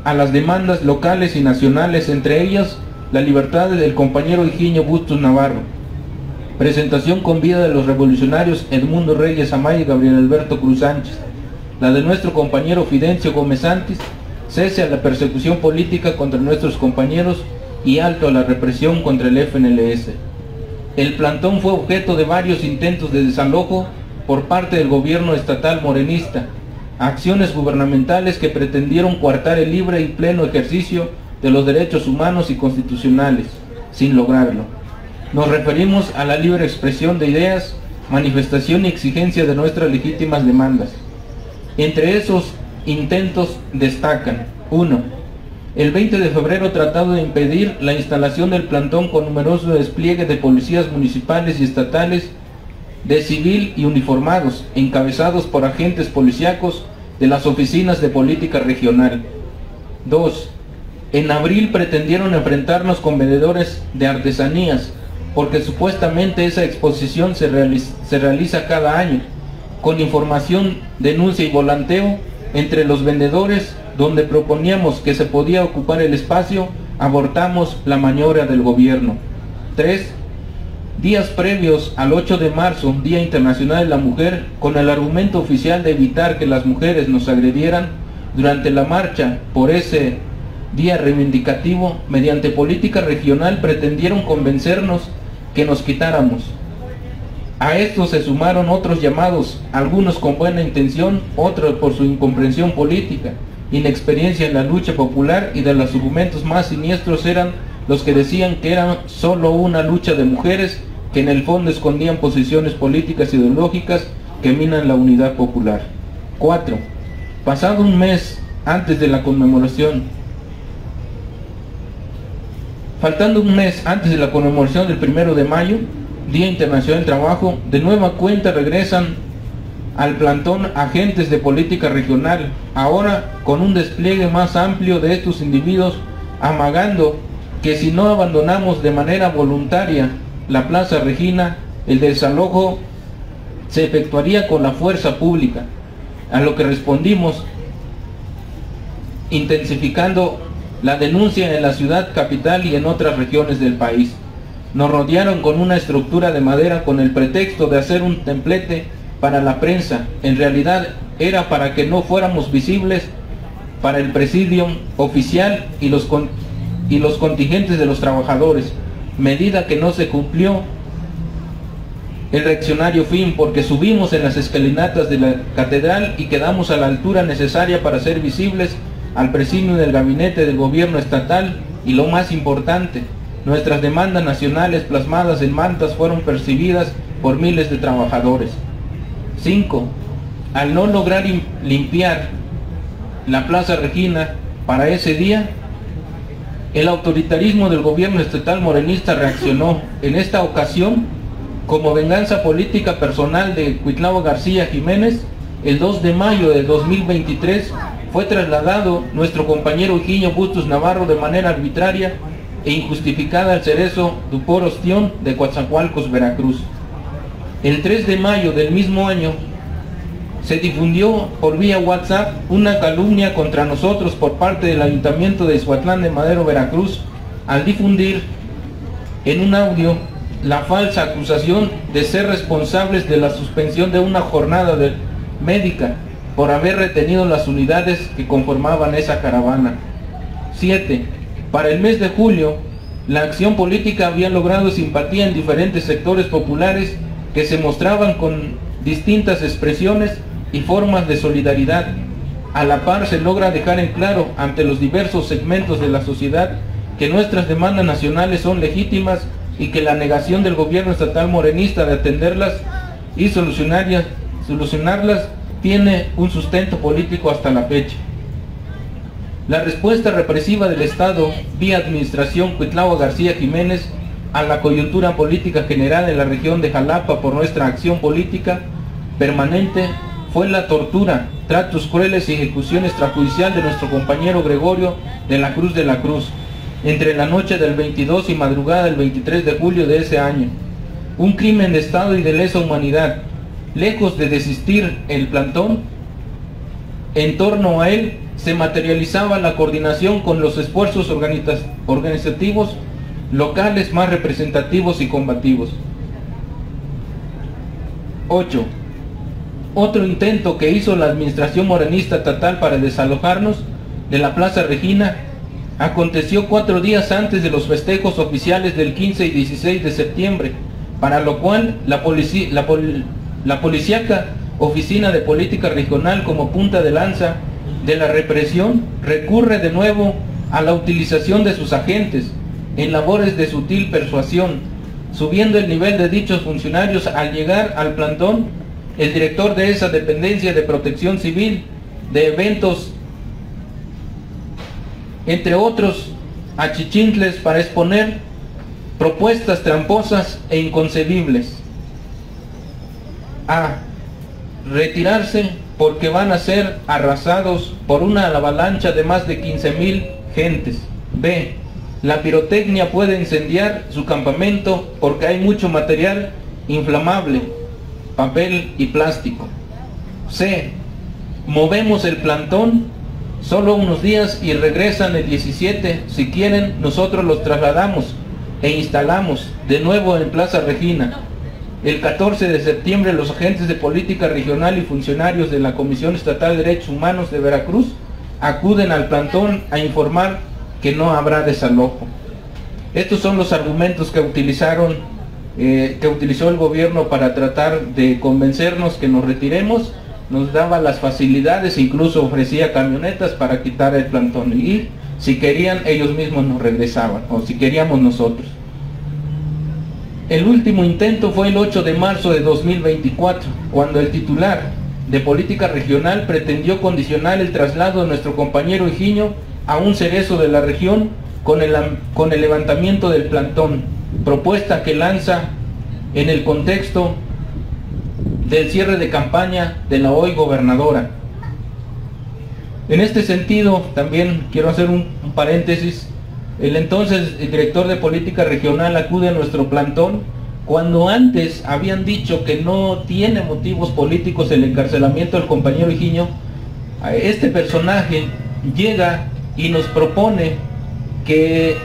a las demandas locales y nacionales, entre ellas la libertad del compañero Higinio Bustos Navarro. Presentación con vida de los revolucionarios Edmundo Reyes Amaya y Gabriel Alberto Cruz Sánchez. La de nuestro compañero Fidencio Gómez Santis, cese a la persecución política contra nuestros compañeros y alto a la represión contra el FNLS. El plantón fue objeto de varios intentos de desalojo por parte del gobierno estatal morenista, acciones gubernamentales que pretendieron coartar el libre y pleno ejercicio de los derechos humanos y constitucionales, sin lograrlo. Nos referimos a la libre expresión de ideas, manifestación y exigencia de nuestras legítimas demandas. Entre esos intentos destacan: 1. El 20 de febrero tratado de impedir la instalación del plantón con numeroso despliegue de policías municipales y estatales, de civil y uniformados, encabezados por agentes policíacos de las oficinas de política regional. 2. En abril pretendieron enfrentarnos con vendedores de artesanías, porque supuestamente esa exposición se realiza cada año, con información, denuncia y volanteo entre los vendedores, donde proponíamos que se podía ocupar el espacio, abortamos la maniobra del gobierno. 3. Días previos al 8 de marzo, Día Internacional de la Mujer, con el argumento oficial de evitar que las mujeres nos agredieran, durante la marcha por ese día reivindicativo, mediante política regional pretendieron convencernos que nos quitáramos. A esto se sumaron otros llamados, algunos con buena intención, otros por su incomprensión política, inexperiencia en la lucha popular, y de los argumentos más siniestros eran los que decían que era solo una lucha de mujeres, que en el fondo escondían posiciones políticas e ideológicas que minan la unidad popular. 4. Pasado un mes antes de la conmemoración, faltando un mes antes de la conmemoración del 1 de mayo, Día Internacional del Trabajo, de nueva cuenta regresan al plantón agentes de política regional, ahora con un despliegue más amplio de estos individuos, amagando que si no abandonamos de manera voluntaria la Plaza Regina, el desalojo se efectuaría con la fuerza pública, a lo que respondimos intensificando la denuncia en la ciudad capital y en otras regiones del país. Nos rodearon con una estructura de madera con el pretexto de hacer un templete para la prensa. En realidad era para que no fuéramos visibles para el presidio oficial y los contingentes de los trabajadores, medida que no se cumplió el reaccionario fin, porque subimos en las escalinatas de la catedral y quedamos a la altura necesaria para ser visibles al presidio del gabinete del gobierno estatal, y lo más importante, nuestras demandas nacionales plasmadas en mantas fueron percibidas por miles de trabajadores. 5. Al no lograr limpiar la Plaza Regina para ese día, el autoritarismo del gobierno estatal morenista reaccionó. En esta ocasión, como venganza política personal de Cuitlavo García Jiménez, el 2 de mayo de 2023 fue trasladado nuestro compañero Higinio Bustos Navarro de manera arbitraria e injustificada al Cerezo Dupor Ostión de Coatzacoalcos, Veracruz. El 3 de mayo del mismo año se difundió por vía WhatsApp una calumnia contra nosotros por parte del Ayuntamiento de Ixhuatlán de Madero, Veracruz, al difundir en un audio la falsa acusación de ser responsables de la suspensión de una jornada médica por haber retenido las unidades que conformaban esa caravana. 7. Para el mes de julio, la acción política había logrado simpatía en diferentes sectores populares que se mostraban con distintas expresiones y formas de solidaridad. A la par se logra dejar en claro ante los diversos segmentos de la sociedad que nuestras demandas nacionales son legítimas y que la negación del gobierno estatal morenista de atenderlas y solucionarlas tiene un sustento político hasta la fecha. La respuesta represiva del Estado vía administración Cuitlavo García Jiménez a la coyuntura política general en la región de Jalapa por nuestra acción política permanente fue la tortura, tratos crueles y ejecución extrajudicial de nuestro compañero Gregorio de la Cruz entre la noche del 22 y madrugada del 23 de julio de ese año. Un crimen de Estado y de lesa humanidad. Lejos de desistir el plantón, en torno a él se materializaba la coordinación con los esfuerzos organizativos locales más representativos y combativos. 8. Otro intento que hizo la administración morenista estatal para desalojarnos de la Plaza Regina aconteció 4 días antes de los festejos oficiales del 15 y 16 de septiembre, para lo cual la policíaca Oficina de Política Regional, como punta de lanza de la represión, recurre de nuevo a la utilización de sus agentes en labores de sutil persuasión, subiendo el nivel de dichos funcionarios. Al llegar al plantón, el director de esa dependencia de protección civil, de eventos, entre otros achichintles, para exponer propuestas tramposas e inconcebibles: A. Retirarse porque van a ser arrasados por una avalancha de más de 15,000 gentes. B. La pirotecnia puede incendiar su campamento porque hay mucho material inflamable, papel y plástico. C. Movemos el plantón solo unos días y regresan el 17. Si quieren, nosotros los trasladamos e instalamos de nuevo en Plaza Regina. El 14 de septiembre los agentes de política regional y funcionarios de la Comisión Estatal de Derechos Humanos de Veracruz acuden al plantón a informar que no habrá desalojo. Estos son los argumentos que utilizó el gobierno para tratar de convencernos que nos retiremos. Nos daba las facilidades, incluso ofrecía camionetas para quitar el plantón, y si querían ellos mismos nos regresaban, o si queríamos nosotros. El último intento fue el 8 de marzo de 2024, cuando el titular de política regional pretendió condicionar el traslado de nuestro compañero Higinio a un cerezo de la región con el levantamiento del plantón, propuesta que lanza en el contexto del cierre de campaña de la hoy gobernadora. En este sentido, también quiero hacer un paréntesis. El entonces director de política regional acude a nuestro plantón cuando antes habían dicho que no tiene motivos políticos el encarcelamiento del compañero Higinio. Este personaje llega y nos propone que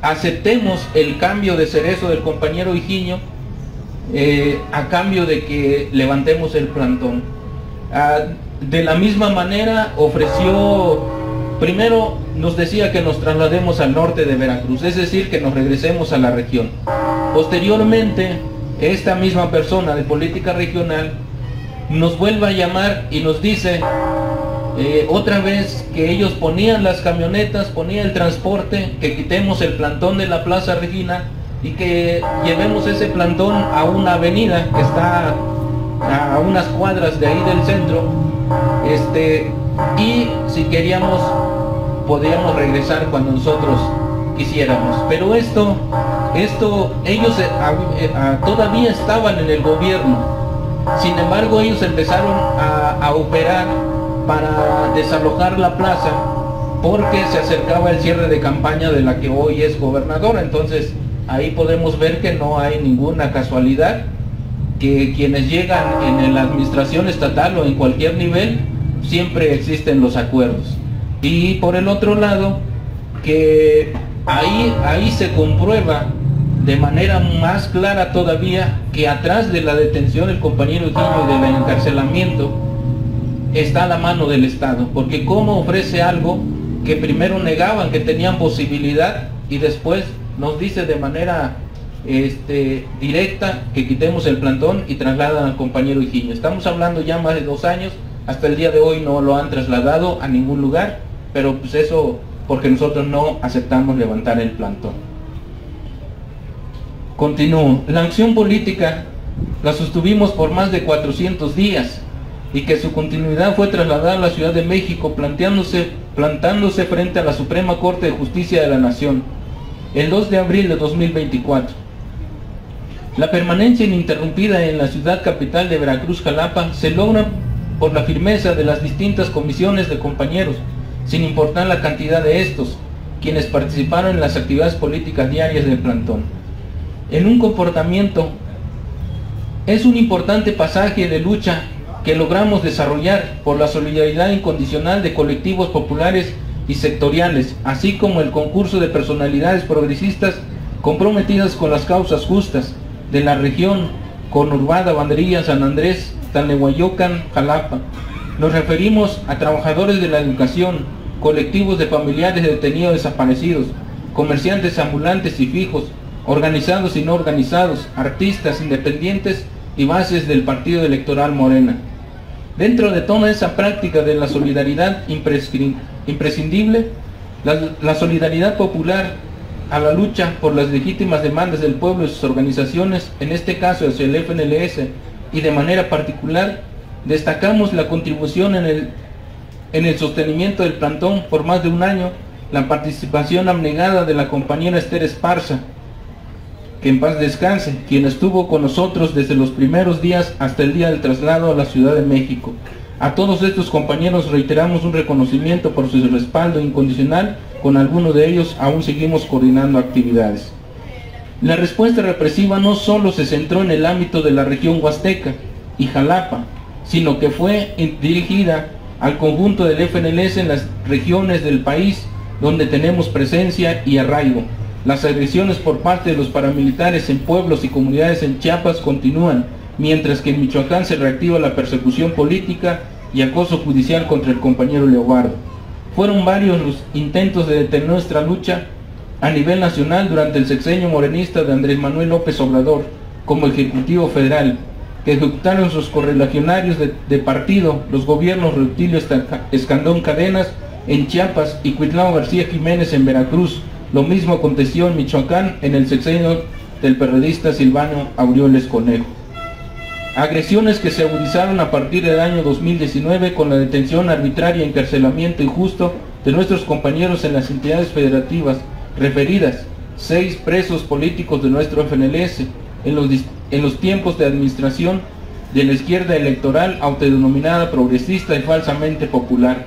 aceptemos el cambio de cerezo del compañero Higinio a cambio de que levantemos el plantón. de la misma manera ofreció, primero nos decía que nos traslademos al norte de Veracruz, es decir, que nos regresemos a la región. Posteriormente, esta misma persona de política regional nos vuelve a llamar y nos dice otra vez que ellos ponían las camionetas, ponían el transporte, que quitemos el plantón de la Plaza Regina y que llevemos ese plantón a una avenida que está a unas cuadras de ahí del centro, y si queríamos podíamos regresar cuando nosotros quisiéramos. Pero esto ellos todavía estaban en el gobierno. Sin embargo, ellos empezaron a operar para desalojar la plaza porque se acercaba el cierre de campaña de la que hoy es gobernadora. Entonces ahí podemos ver que no hay ninguna casualidad, que quienes llegan en la administración estatal o en cualquier nivel siempre existen los acuerdos. Y por el otro lado, que ahí se comprueba de manera más clara todavía que atrás de la detención del compañero Higinio y del encarcelamiento está la mano del Estado, porque cómo ofrece algo que primero negaban que tenían posibilidad y después nos dice de manera directa que quitemos el plantón y trasladan al compañero Higinio. Estamos hablando ya más de 2 años, hasta el día de hoy no lo han trasladado a ningún lugar, pero pues eso porque nosotros no aceptamos levantar el plantón. Continúo. La acción política la sostuvimos por más de 400 días y que su continuidad fue trasladada a la Ciudad de México, plantándose frente a la Suprema Corte de Justicia de la Nación el 2 de abril de 2024. La permanencia ininterrumpida en la ciudad capital de Veracruz, Jalapa, se logra por la firmeza de las distintas comisiones de compañeros, sin importar la cantidad de estos, quienes participaron en las actividades políticas diarias del plantón. En un comportamiento, es un importante pasaje de lucha que logramos desarrollar por la solidaridad incondicional de colectivos populares y sectoriales, así como el concurso de personalidades progresistas comprometidas con las causas justas de la región conurbada Banderilla, San Andrés, Tlanehuayocan, Jalapa. Nos referimos a trabajadores de la educación, colectivos de familiares de detenidos desaparecidos, comerciantes ambulantes y fijos, organizados y no organizados, artistas independientes y bases del partido electoral Morena. Dentro de toda esa práctica de la solidaridad imprescindible, la solidaridad popular a la lucha por las legítimas demandas del pueblo y sus organizaciones, en este caso hacia el FNLS, y de manera particular, destacamos la contribución en el sostenimiento del plantón por más de 1 año, la participación abnegada de la compañera Esther Esparza, que en paz descanse, quien estuvo con nosotros desde los primeros días hasta el día del traslado a la Ciudad de México. A todos estos compañeros reiteramos un reconocimiento por su respaldo incondicional. Con algunos de ellos aún seguimos coordinando actividades. La respuesta represiva no solo se centró en el ámbito de la región huasteca y Jalapa, sino que fue dirigida al conjunto del FNLS en las regiones del país donde tenemos presencia y arraigo. Las agresiones por parte de los paramilitares en pueblos y comunidades en Chiapas continúan, mientras que en Michoacán se reactiva la persecución política y acoso judicial contra el compañero Leobardo. Fueron varios los intentos de detener nuestra lucha a nivel nacional durante el sexenio morenista de Andrés Manuel López Obrador como Ejecutivo Federal, que ejecutaron sus correligionarios de partido, los gobiernos Rutilio Escandón Cadenas en Chiapas y Cuitlao García Jiménez en Veracruz. Lo mismo aconteció en Michoacán en el sexenio del periodista Silvano Aureoles Conejo. Agresiones que se agudizaron a partir del año 2019 con la detención arbitraria y encarcelamiento injusto de nuestros compañeros en las entidades federativas referidas, 6 presos políticos de nuestro FNLS en los tiempos de administración de la izquierda electoral autodenominada progresista y falsamente popular.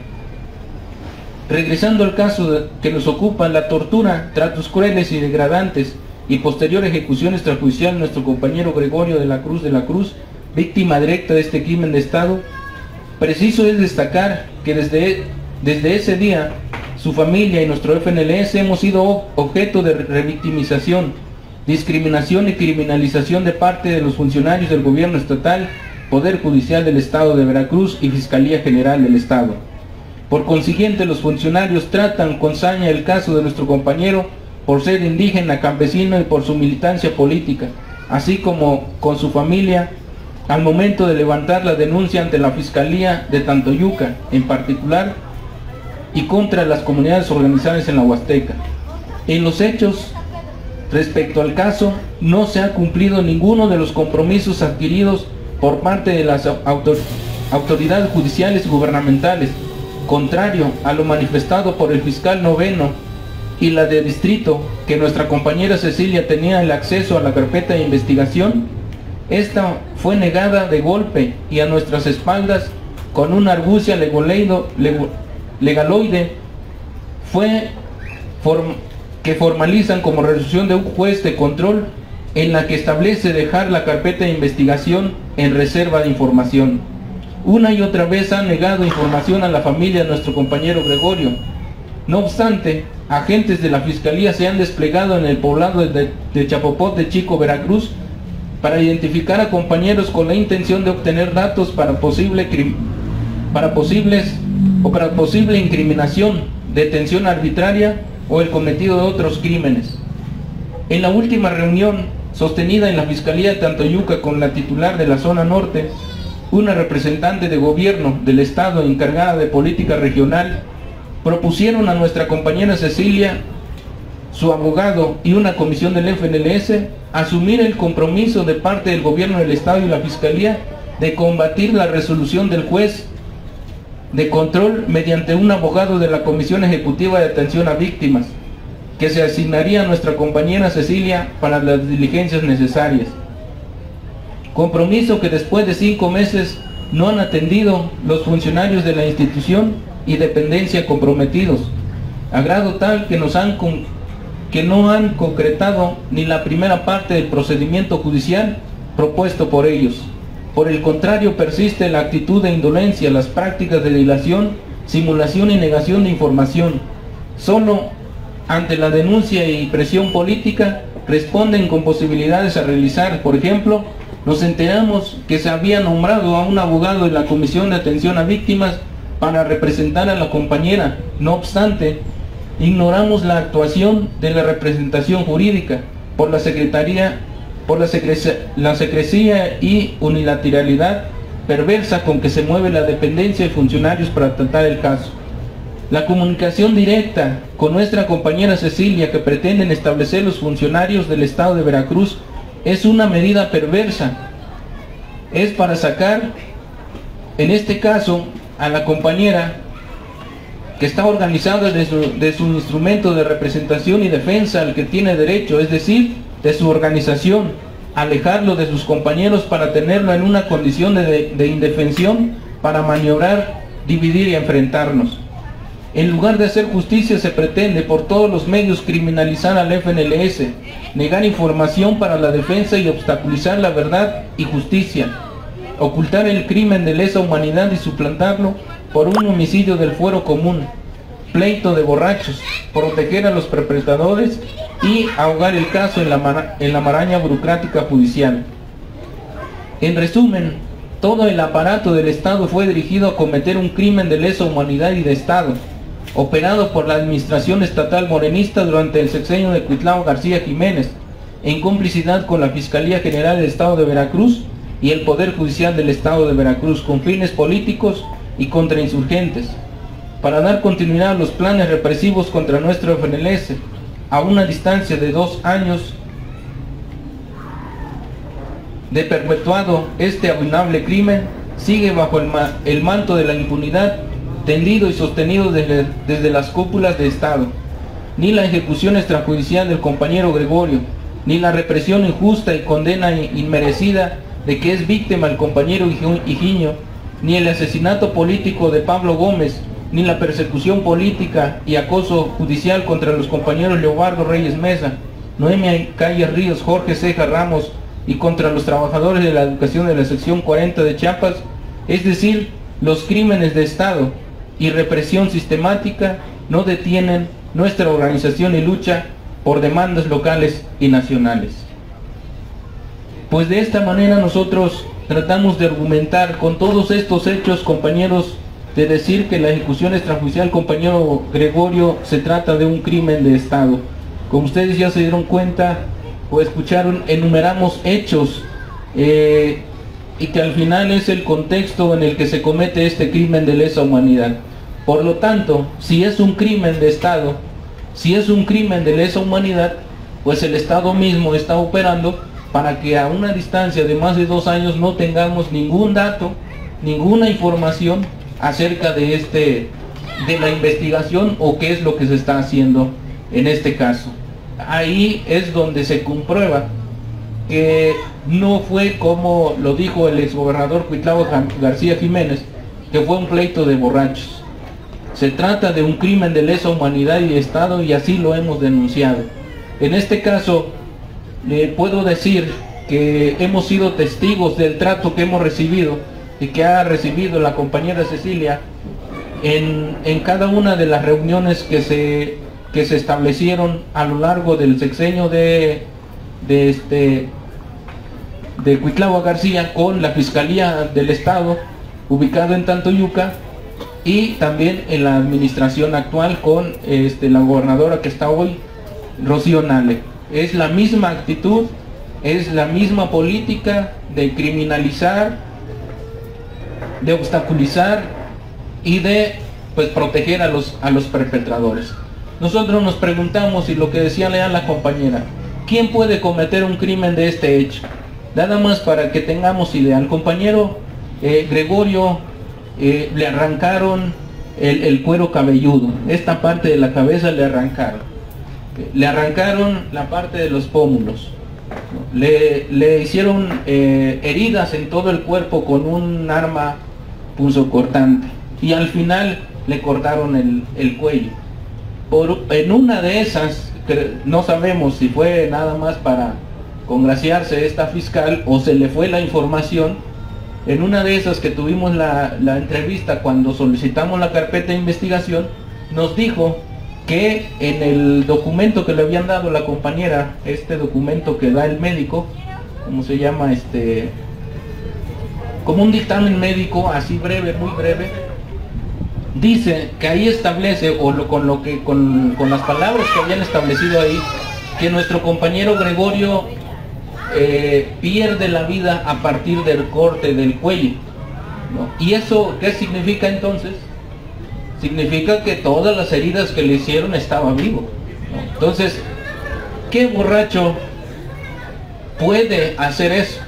Regresando al caso que nos ocupa, la tortura, tratos crueles y degradantes y posterior ejecución extrajudicial de nuestro compañero Gregorio de la Cruz, víctima directa de este crimen de Estado. Preciso es destacar que desde ese día su familia y nuestro FNLS hemos sido objeto de revictimización, discriminación y criminalización de parte de los funcionarios del gobierno estatal Poder Judicial del Estado de Veracruz y Fiscalía General del Estado. Por consiguiente, los funcionarios tratan con saña el caso de nuestro compañero por ser indígena, campesino y por su militancia política, así como con su familia, al momento de levantar la denuncia ante la Fiscalía de Tantoyuca, en particular, y contra las comunidades organizadas en la Huasteca. En los hechos, respecto al caso, no se ha cumplido ninguno de los compromisos adquiridos por parte de las autoridades judiciales y gubernamentales, contrario a lo manifestado por el fiscal noveno y la de distrito, que nuestra compañera Cecilia tenía el acceso a la carpeta de investigación. Esta fue negada de golpe y a nuestras espaldas con una argucia legaloide que formalizan como resolución de un juez de control, en la que establece dejar la carpeta de investigación en reserva de información. Una y otra vez han negado información a la familia de nuestro compañero Gregorio. No obstante, agentes de la Fiscalía se han desplegado en el poblado de Chapopot de Chico, Veracruz, para identificar a compañeros con la intención de obtener datos para posible incriminación, detención arbitraria o el cometido de otros crímenes. En la última reunión sostenida en la Fiscalía de Tantoyuca con la titular de la zona norte, una representante de gobierno del Estado encargada de política regional, propusieron a nuestra compañera Cecilia, su abogado y una comisión del FNLS asumir el compromiso de parte del gobierno del Estado y la Fiscalía de combatir la resolución del juez de control mediante un abogado de la Comisión Ejecutiva de Atención a Víctimas, que se asignaría a nuestra compañera Cecilia para las diligencias necesarias. Compromiso que después de 5 meses no han atendido los funcionarios de la institución y dependencia comprometidos, a grado tal que no han concretado ni la primera parte del procedimiento judicial propuesto por ellos. Por el contrario, persiste la actitud de indolencia, las prácticas de dilación, simulación y negación de información. Solo ante la denuncia y presión política responden con posibilidades a realizar. Por ejemplo, nos enteramos que se había nombrado a un abogado de la Comisión de Atención a Víctimas para representar a la compañera. No obstante, ignoramos la actuación de la representación jurídica por la secrecía y unilateralidad perversa con que se mueve la dependencia de funcionarios para tratar el caso. La comunicación directa con nuestra compañera Cecilia que pretenden establecer los funcionarios del Estado de Veracruz es una medida perversa. Es para sacar, en este caso, a la compañera que está organizada de su instrumento de representación y defensa al que tiene derecho, es decir, de su organización, alejarlo de sus compañeros para tenerlo en una condición de indefensión, para maniobrar, dividir y enfrentarnos. En lugar de hacer justicia, se pretende por todos los medios criminalizar al FNLS, negar información para la defensa y obstaculizar la verdad y justicia, ocultar el crimen de lesa humanidad y suplantarlo por un homicidio del fuero común, pleito de borrachos, proteger a los perpetradores y ahogar el caso en la maraña burocrática judicial. En resumen, todo el aparato del Estado fue dirigido a cometer un crimen de lesa humanidad y de Estado, operado por la administración estatal morenista durante el sexenio de Cuitlao García Jiménez, en complicidad con la Fiscalía General del Estado de Veracruz y el Poder Judicial del Estado de Veracruz, con fines políticos y contra insurgentes, para dar continuidad a los planes represivos contra nuestro FNLS. A una distancia de 2 años de perpetuado este abominable crimen, sigue bajo el manto de la impunidad, tendido y sostenido desde las cúpulas de Estado. Ni la ejecución extrajudicial del compañero Gregorio, ni la represión injusta y condena inmerecida de que es víctima el compañero Higinio, ni el asesinato político de Pablo Gómez, ni la persecución política y acoso judicial contra los compañeros Leobardo Reyes Mesa, Noemia Calles Ríos, Jorge Ceja Ramos y contra los trabajadores de la educación de la sección 40 de Chiapas, es decir, los crímenes de Estado y represión sistemática, no detienen nuestra organización y lucha por demandas locales y nacionales. Pues de esta manera nosotros tratamos de argumentar con todos estos hechos, compañeros, de decir que la ejecución extrajudicial, compañero Gregorio, se trata de un crimen de Estado. Como ustedes ya se dieron cuenta o escucharon, enumeramos hechos y que al final es el contexto en el que se comete este crimen de lesa humanidad. Por lo tanto, si es un crimen de Estado, si es un crimen de lesa humanidad, pues el Estado mismo está operando para que a una distancia de más de 2 años no tengamos ningún dato, ninguna información acerca de la investigación o qué es lo que se está haciendo en este caso. Ahí es donde se comprueba que no fue como lo dijo el exgobernador Cuitlavo García Jiménez, que fue un pleito de borrachos. Se trata de un crimen de lesa humanidad y Estado, y así lo hemos denunciado. En este caso, le puedo decir que hemos sido testigos del trato que hemos recibido y que ha recibido la compañera Cecilia en cada una de las reuniones que se establecieron a lo largo del sexenio de Cuitlavo García con la Fiscalía del Estado ubicado en Tantoyuca, y también en la administración actual con la gobernadora que está hoy, Rocío Nale. Es la misma actitud, es la misma política de criminalizar, de obstaculizar y de proteger a los perpetradores. Nosotros nos preguntamos, y lo que decía la compañera, ¿quién puede cometer un crimen de este hecho? Nada más para que tengamos idea, al compañero Gregorio le arrancaron el cuero cabelludo, esta parte de la cabeza le arrancaron la parte de los pómulos, le hicieron heridas en todo el cuerpo con un arma punzocortante, y al final le cortaron el cuello. En una de esas, no sabemos si fue nada más para congraciarse esta fiscal o se le fue la información. En una de esas que tuvimos la entrevista cuando solicitamos la carpeta de investigación, nos dijo que en el documento que le habían dado la compañera, este documento que da el médico, ¿cómo se llama? Como un dictamen médico, así breve, muy breve, dice que ahí establece, con las palabras que habían establecido ahí, que nuestro compañero Gregorio pierde la vida a partir del corte del cuello, ¿no? ¿Y eso qué significa entonces? Significa que todas las heridas que le hicieron estaba vivo, ¿no? Entonces, ¿qué borracho puede hacer eso?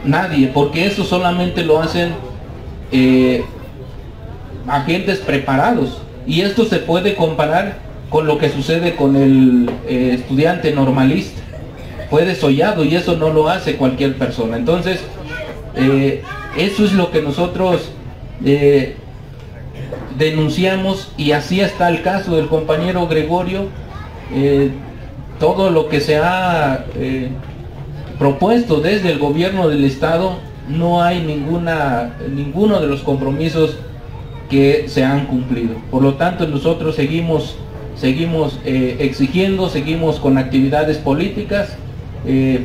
Nadie, porque eso solamente lo hacen agentes preparados, y esto se puede comparar con lo que sucede con el estudiante normalista. Fue desollado y eso no lo hace cualquier persona. Entonces, eso es lo que nosotros denunciamos, y así está el caso del compañero Gregorio. Todo lo que se ha propuesto desde el gobierno del Estado, no hay ninguno de los compromisos que se han cumplido. Por lo tanto, nosotros seguimos exigiendo, seguimos con actividades políticas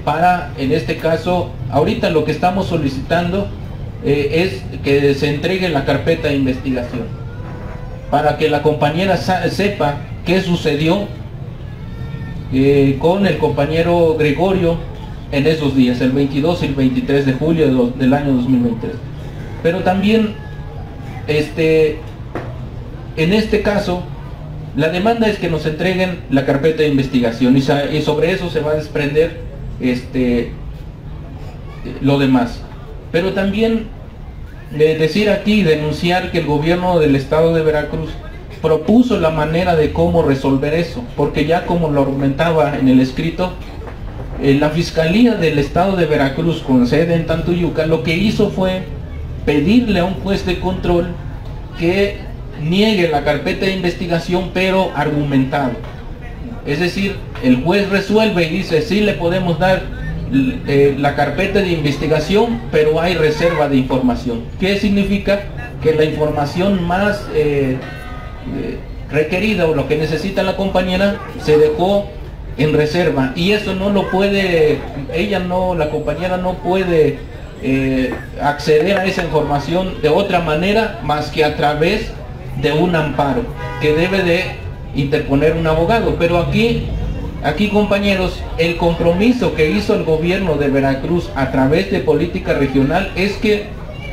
para, en este caso, ahorita lo que estamos solicitando es que se entregue la carpeta de investigación, para que la compañera sepa qué sucedió con el compañero Gregorio en esos días, el 22 y el 23 de julio del año 2023. Pero también, en este caso, la demanda es que nos entreguen la carpeta de investigación, y sobre eso se va a desprender lo demás. Pero también decir aquí, denunciar que el gobierno del Estado de Veracruz propuso la manera de cómo resolver eso, porque ya como lo argumentaba en el escrito, la Fiscalía del Estado de Veracruz, con sede en Tantoyuca, lo que hizo fue pedirle a un juez de control que niegue la carpeta de investigación, pero argumentado. Es decir, el juez resuelve y dice, sí le podemos dar la carpeta de investigación, pero hay reserva de información. ¿Qué significa? Que la información más requerida, o lo que necesita la compañera, se dejó en reserva, y eso no lo puede, la compañera no puede acceder a esa información de otra manera más que a través de un amparo que debe de interponer un abogado. Pero aquí compañeros, el compromiso que hizo el gobierno de Veracruz a través de política regional es que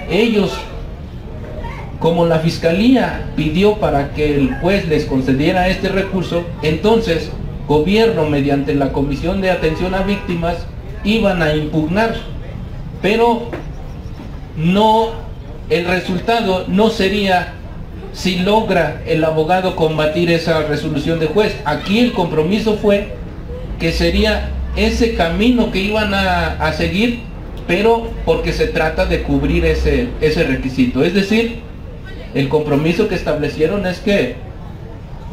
ellos, como la fiscalía pidió para que el juez les concediera este recurso, entonces gobierno mediante la Comisión de Atención a Víctimas iban a impugnar, pero no, el resultado no sería si logra el abogado combatir esa resolución de juez. Aquí el compromiso fue que sería ese camino que iban a seguir, pero porque se trata de cubrir ese requisito. Es decir, el compromiso que establecieron es que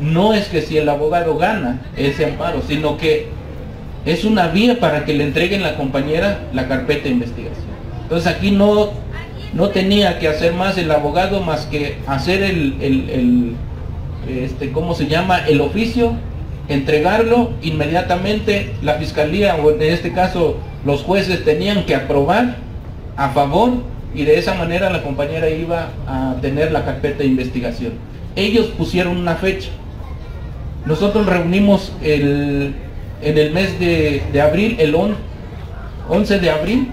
no es que si el abogado gana ese amparo, sino que es una vía para que le entreguen a la compañera la carpeta de investigación. Entonces aquí no tenía que hacer más el abogado más que hacer ¿cómo se llama? El oficio, entregarlo inmediatamente. La fiscalía, o en este caso los jueces, tenían que aprobar a favor, y de esa manera la compañera iba a tener la carpeta de investigación. Ellos pusieron una fecha. Nosotros reunimos en el mes de abril, el 11 de abril,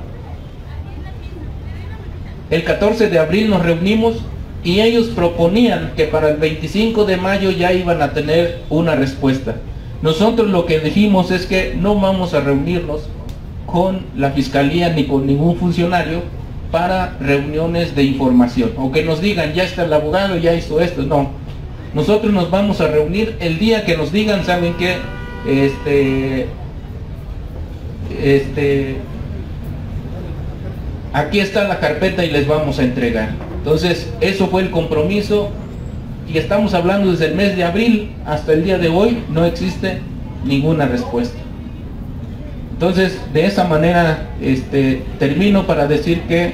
el 14 de abril nos reunimos, y ellos proponían que para el 25 de mayo ya iban a tener una respuesta. Nosotros lo que dijimos es que no vamos a reunirnos con la fiscalía ni con ningún funcionario para reuniones de información, o que nos digan ya está el abogado, ya hizo esto. No, nosotros nos vamos a reunir el día que nos digan, ¿saben qué? Aquí está la carpeta y les vamos a entregar. Entonces eso fue el compromiso, y estamos hablando desde el mes de abril hasta el día de hoy, no existe ninguna respuesta. Entonces de esa manera termino para decir que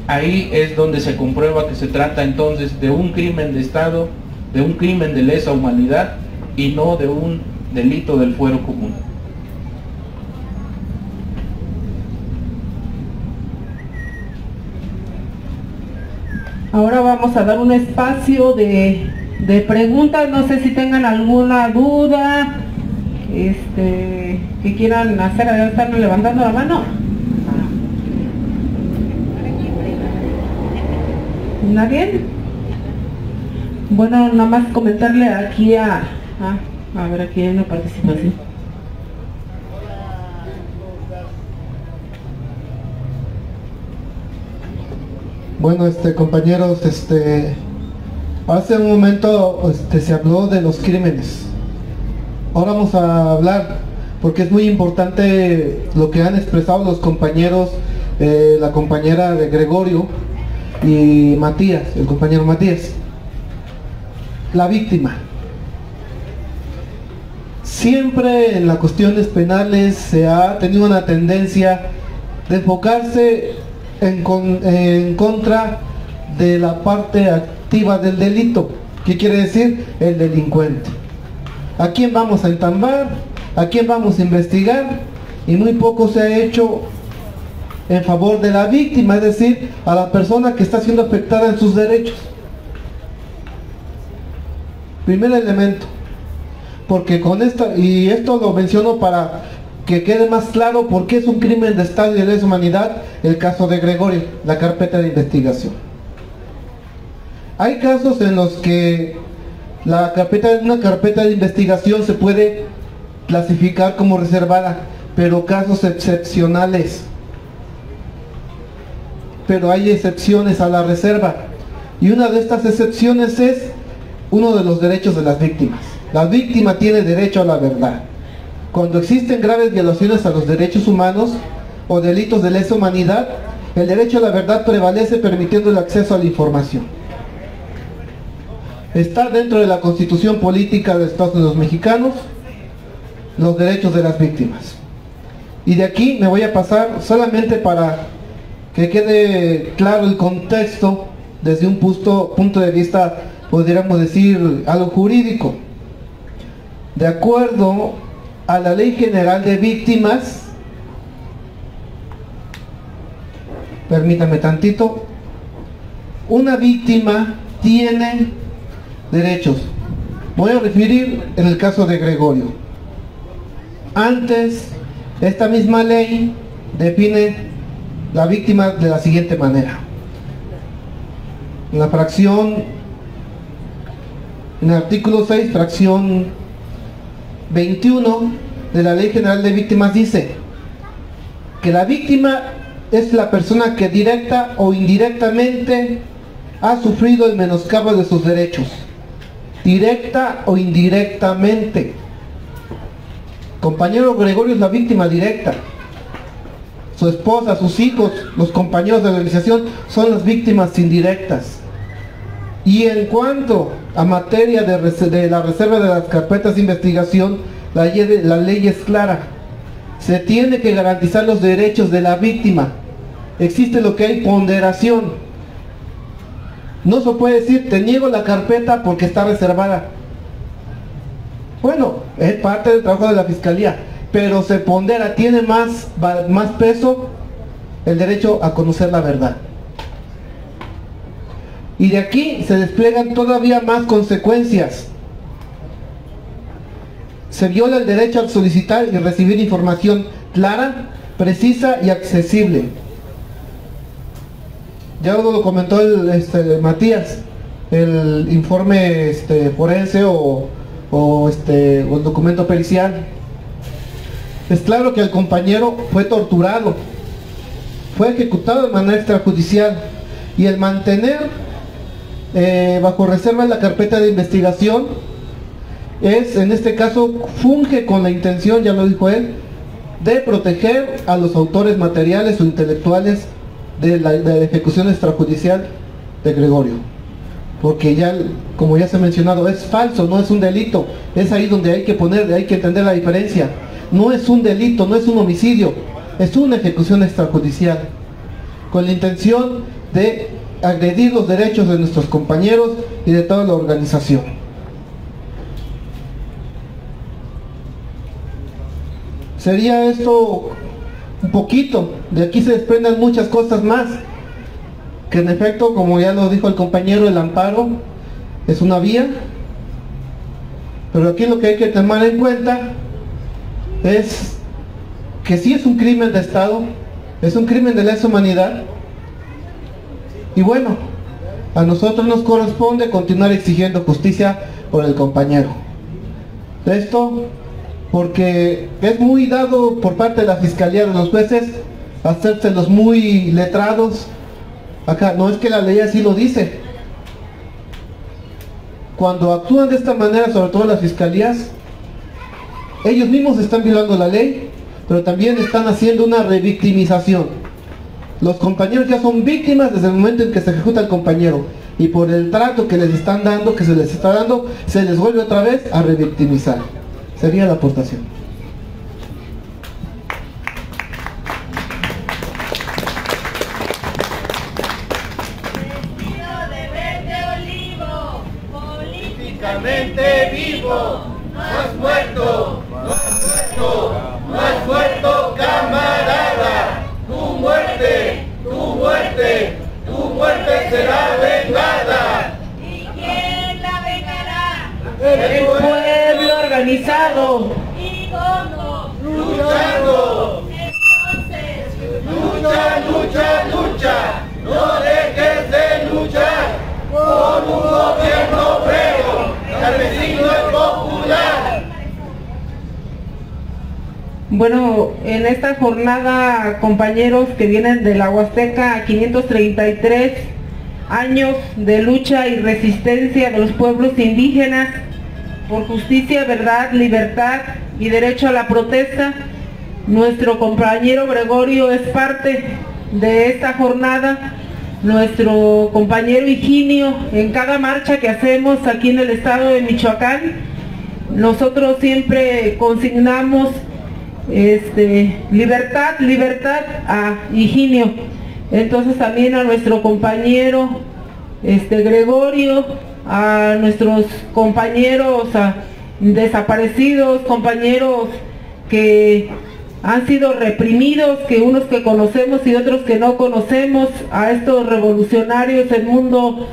ahí es donde se comprueba que se trata entonces de un crimen de Estado, de un crimen de lesa humanidad, y no de un delito del fuero común. Ahora vamos a dar un espacio de preguntas. No sé si tengan alguna duda que quieran hacer. A estarme levantando la mano. ¿Nadie? Bueno, nada más comentarle aquí a ver, aquí hay una participación. Bueno, compañeros, hace un momento se habló de los crímenes. Ahora vamos a hablar, porque es muy importante lo que han expresado los compañeros, la compañera de Gregorio y Matías, el compañero Matías. La víctima. Siempre en las cuestiones penales se ha tenido una tendencia de enfocarse en contra de la parte activa del delito. ¿Qué quiere decir? El delincuente. ¿A quién vamos a entambar? ¿A quién vamos a investigar? Y muy poco se ha hecho en favor de la víctima, es decir, a la persona que está siendo afectada en sus derechos. Primer elemento, porque con esto lo menciono para que quede más claro por qué es un crimen de Estado y de lesa humanidad el caso de Gregorio, la carpeta de investigación. Hay casos en los que una carpeta de investigación se puede clasificar como reservada, pero casos excepcionales. Pero hay excepciones a la reserva, y una de estas excepciones es uno de los derechos de las víctimas. La víctima tiene derecho a la verdad. Cuando existen graves violaciones a los derechos humanos o delitos de lesa humanidad, el derecho a la verdad prevalece, permitiendo el acceso a la información. Está dentro de la Constitución Política de los Estados Unidos Mexicanos los derechos de las víctimas. Y de aquí me voy a pasar solamente para que quede claro el contexto desde un punto de vista, podríamos decir, algo jurídico. De acuerdo a la Ley General de Víctimas, permítame tantito, una víctima tiene derechos. Voy a referir en el caso de Gregorio. Antes, esta misma ley define la víctima de la siguiente manera. En la fracción, en el artículo 6, fracción 21 de la Ley General de Víctimas dice que la víctima es la persona que directa o indirectamente ha sufrido el menoscabo de sus derechos. Directa o indirectamente. Compañero Gregorio es la víctima directa. Su esposa, sus hijos, los compañeros de la organización son las víctimas indirectas. Y en cuanto a materia de la reserva de las carpetas de investigación, la ley es clara. Se tiene que garantizar los derechos de la víctima. Existe lo que hay ponderación. No se puede decir, te niego la carpeta porque está reservada. Bueno, es parte del trabajo de la Fiscalía, pero se pondera, tiene más peso el derecho a conocer la verdad. Y de aquí se despliegan todavía más consecuencias. Se viola el derecho a solicitar y recibir información clara, precisa y accesible. Ya lo comentó Matías, el informe forense o el documento pericial. Es claro que el compañero fue torturado, fue ejecutado de manera extrajudicial, y el mantener bajo reserva la carpeta de investigación es, en este caso, funge con la intención, ya lo dijo él, de proteger a los autores materiales o intelectuales de la ejecución extrajudicial de Gregorio, porque ya, como ya se ha mencionado, es falso, no es un delito. Es ahí donde hay que entender la diferencia. No es un delito, no es un homicidio, es una ejecución extrajudicial, con la intención de agredir los derechos de nuestros compañeros y de toda la organización. Sería esto un poquito. De aquí se desprenden muchas cosas más, que en efecto, como ya lo dijo el compañero, el amparo es una vía, pero aquí lo que hay que tomar en cuenta es que sí es un crimen de Estado, es un crimen de lesa humanidad, y bueno, a nosotros nos corresponde continuar exigiendo justicia por el compañero. Esto porque es muy dado por parte de la Fiscalía, de los jueces, hacerse los muy letrados. Acá no es que la ley así lo dice. Cuando actúan de esta manera, sobre todo las fiscalías, ellos mismos están violando la ley, pero también están haciendo una revictimización. Los compañeros ya son víctimas desde el momento en que se ejecuta el compañero, y por el trato que les están dando, que se les está dando, se les vuelve otra vez a revictimizar. Sería la aportación. Políticamente vivo, no has muerto, no has muerto, no has muerto, camarada. Tu muerte, tu muerte, tu muerte será vengada. ¿Y quién la vengará? El pueblo organizado. ¿Y cómo? Luchando. Entonces, Lucha, lucha, lucha. No dejes de luchar por un gobierno obrero, campesino y popular. Bueno, en esta jornada, compañeros que vienen de la Huasteca, 533 años de lucha y resistencia de los pueblos indígenas por justicia, verdad, libertad y derecho a la protesta. Nuestro compañero Gregorio es parte de esta jornada, nuestro compañero Higinio. En cada marcha que hacemos aquí en el estado de Michoacán, nosotros siempre consignamos libertad, libertad a Higinio. Entonces también a nuestro compañero Gregorio, a nuestros compañeros desaparecidos, compañeros que han sido reprimidos, que unos que conocemos y otros que no conocemos, a estos revolucionarios Edmundo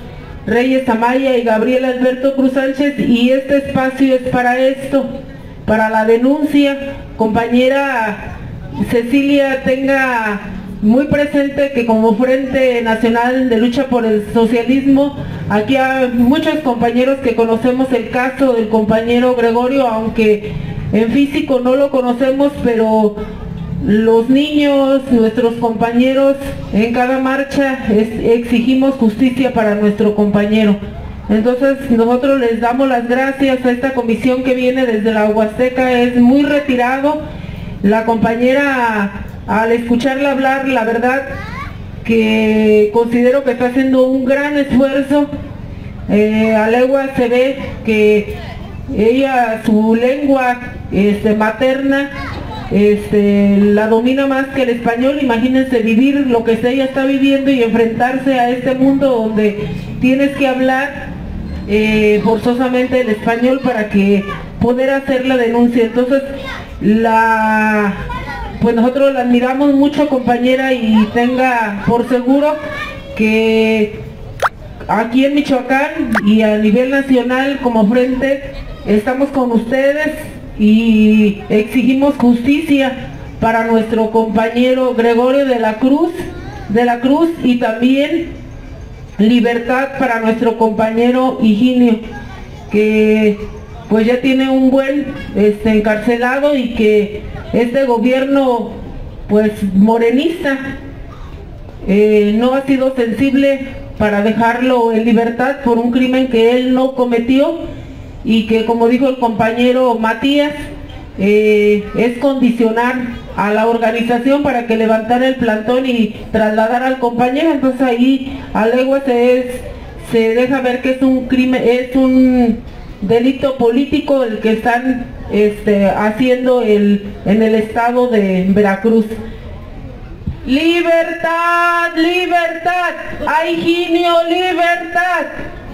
Reyes Amaya y Gabriel Alberto Cruz Sánchez, y este espacio es para esto, para la denuncia. Compañera Cecilia, tenga muy presente que como Frente Nacional de Lucha por el Socialismo, aquí hay muchos compañeros que conocemos el caso del compañero Gregorio, aunque en físico no lo conocemos, pero los niños, nuestros compañeros, en cada marcha exigimos justicia para nuestro compañero. Entonces nosotros les damos las gracias a esta comisión que viene desde la Huasteca, es muy retirado. La compañera, al escucharla hablar, la verdad que considero que está haciendo un gran esfuerzo. A legua se ve que ella, su lengua materna, la domina más que el español. Imagínense vivir lo que ella está viviendo y enfrentarse a este mundo donde tienes que hablar forzosamente el español para que poder hacer la denuncia. Entonces pues nosotros la admiramos mucho, compañera, y tenga por seguro que aquí en Michoacán y a nivel nacional como frente estamos con ustedes y exigimos justicia para nuestro compañero Gregorio de la Cruz, y también libertad para nuestro compañero Higinio, que pues ya tiene un buen encarcelado, y que este gobierno pues morenista no ha sido sensible para dejarlo en libertad por un crimen que él no cometió, y que, como dijo el compañero Matías, es condicionar a la organización para que levantara el plantón y trasladara al compañero. Entonces ahí a legua se deja ver que es un crimen, es un delito político el que están haciendo en el estado de Veracruz. ¡Libertad, libertad! ¡A Higinio, libertad!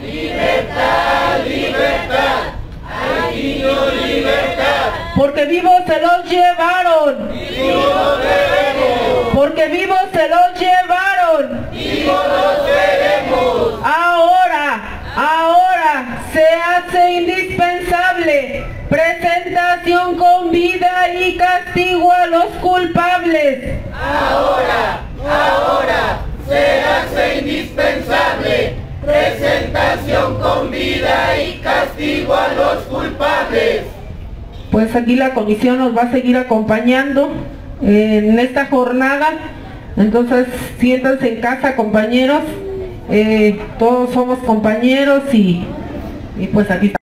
¡Libertad, libertad! ¡A Higinio, libertad! Porque vivos se los llevaron. ¡Vivos veremos! Porque vivos se los llevaron. ¡Vivos los veremos! Ahora se hace indispensable presentación con vida y castigo a los culpables. Ahora se hace indispensable presentación con vida y castigo a los culpables. Pues aquí la comisión nos va a seguir acompañando en esta jornada. Entonces siéntanse en casa, compañeros, todos somos compañeros, y pues aquí estamos.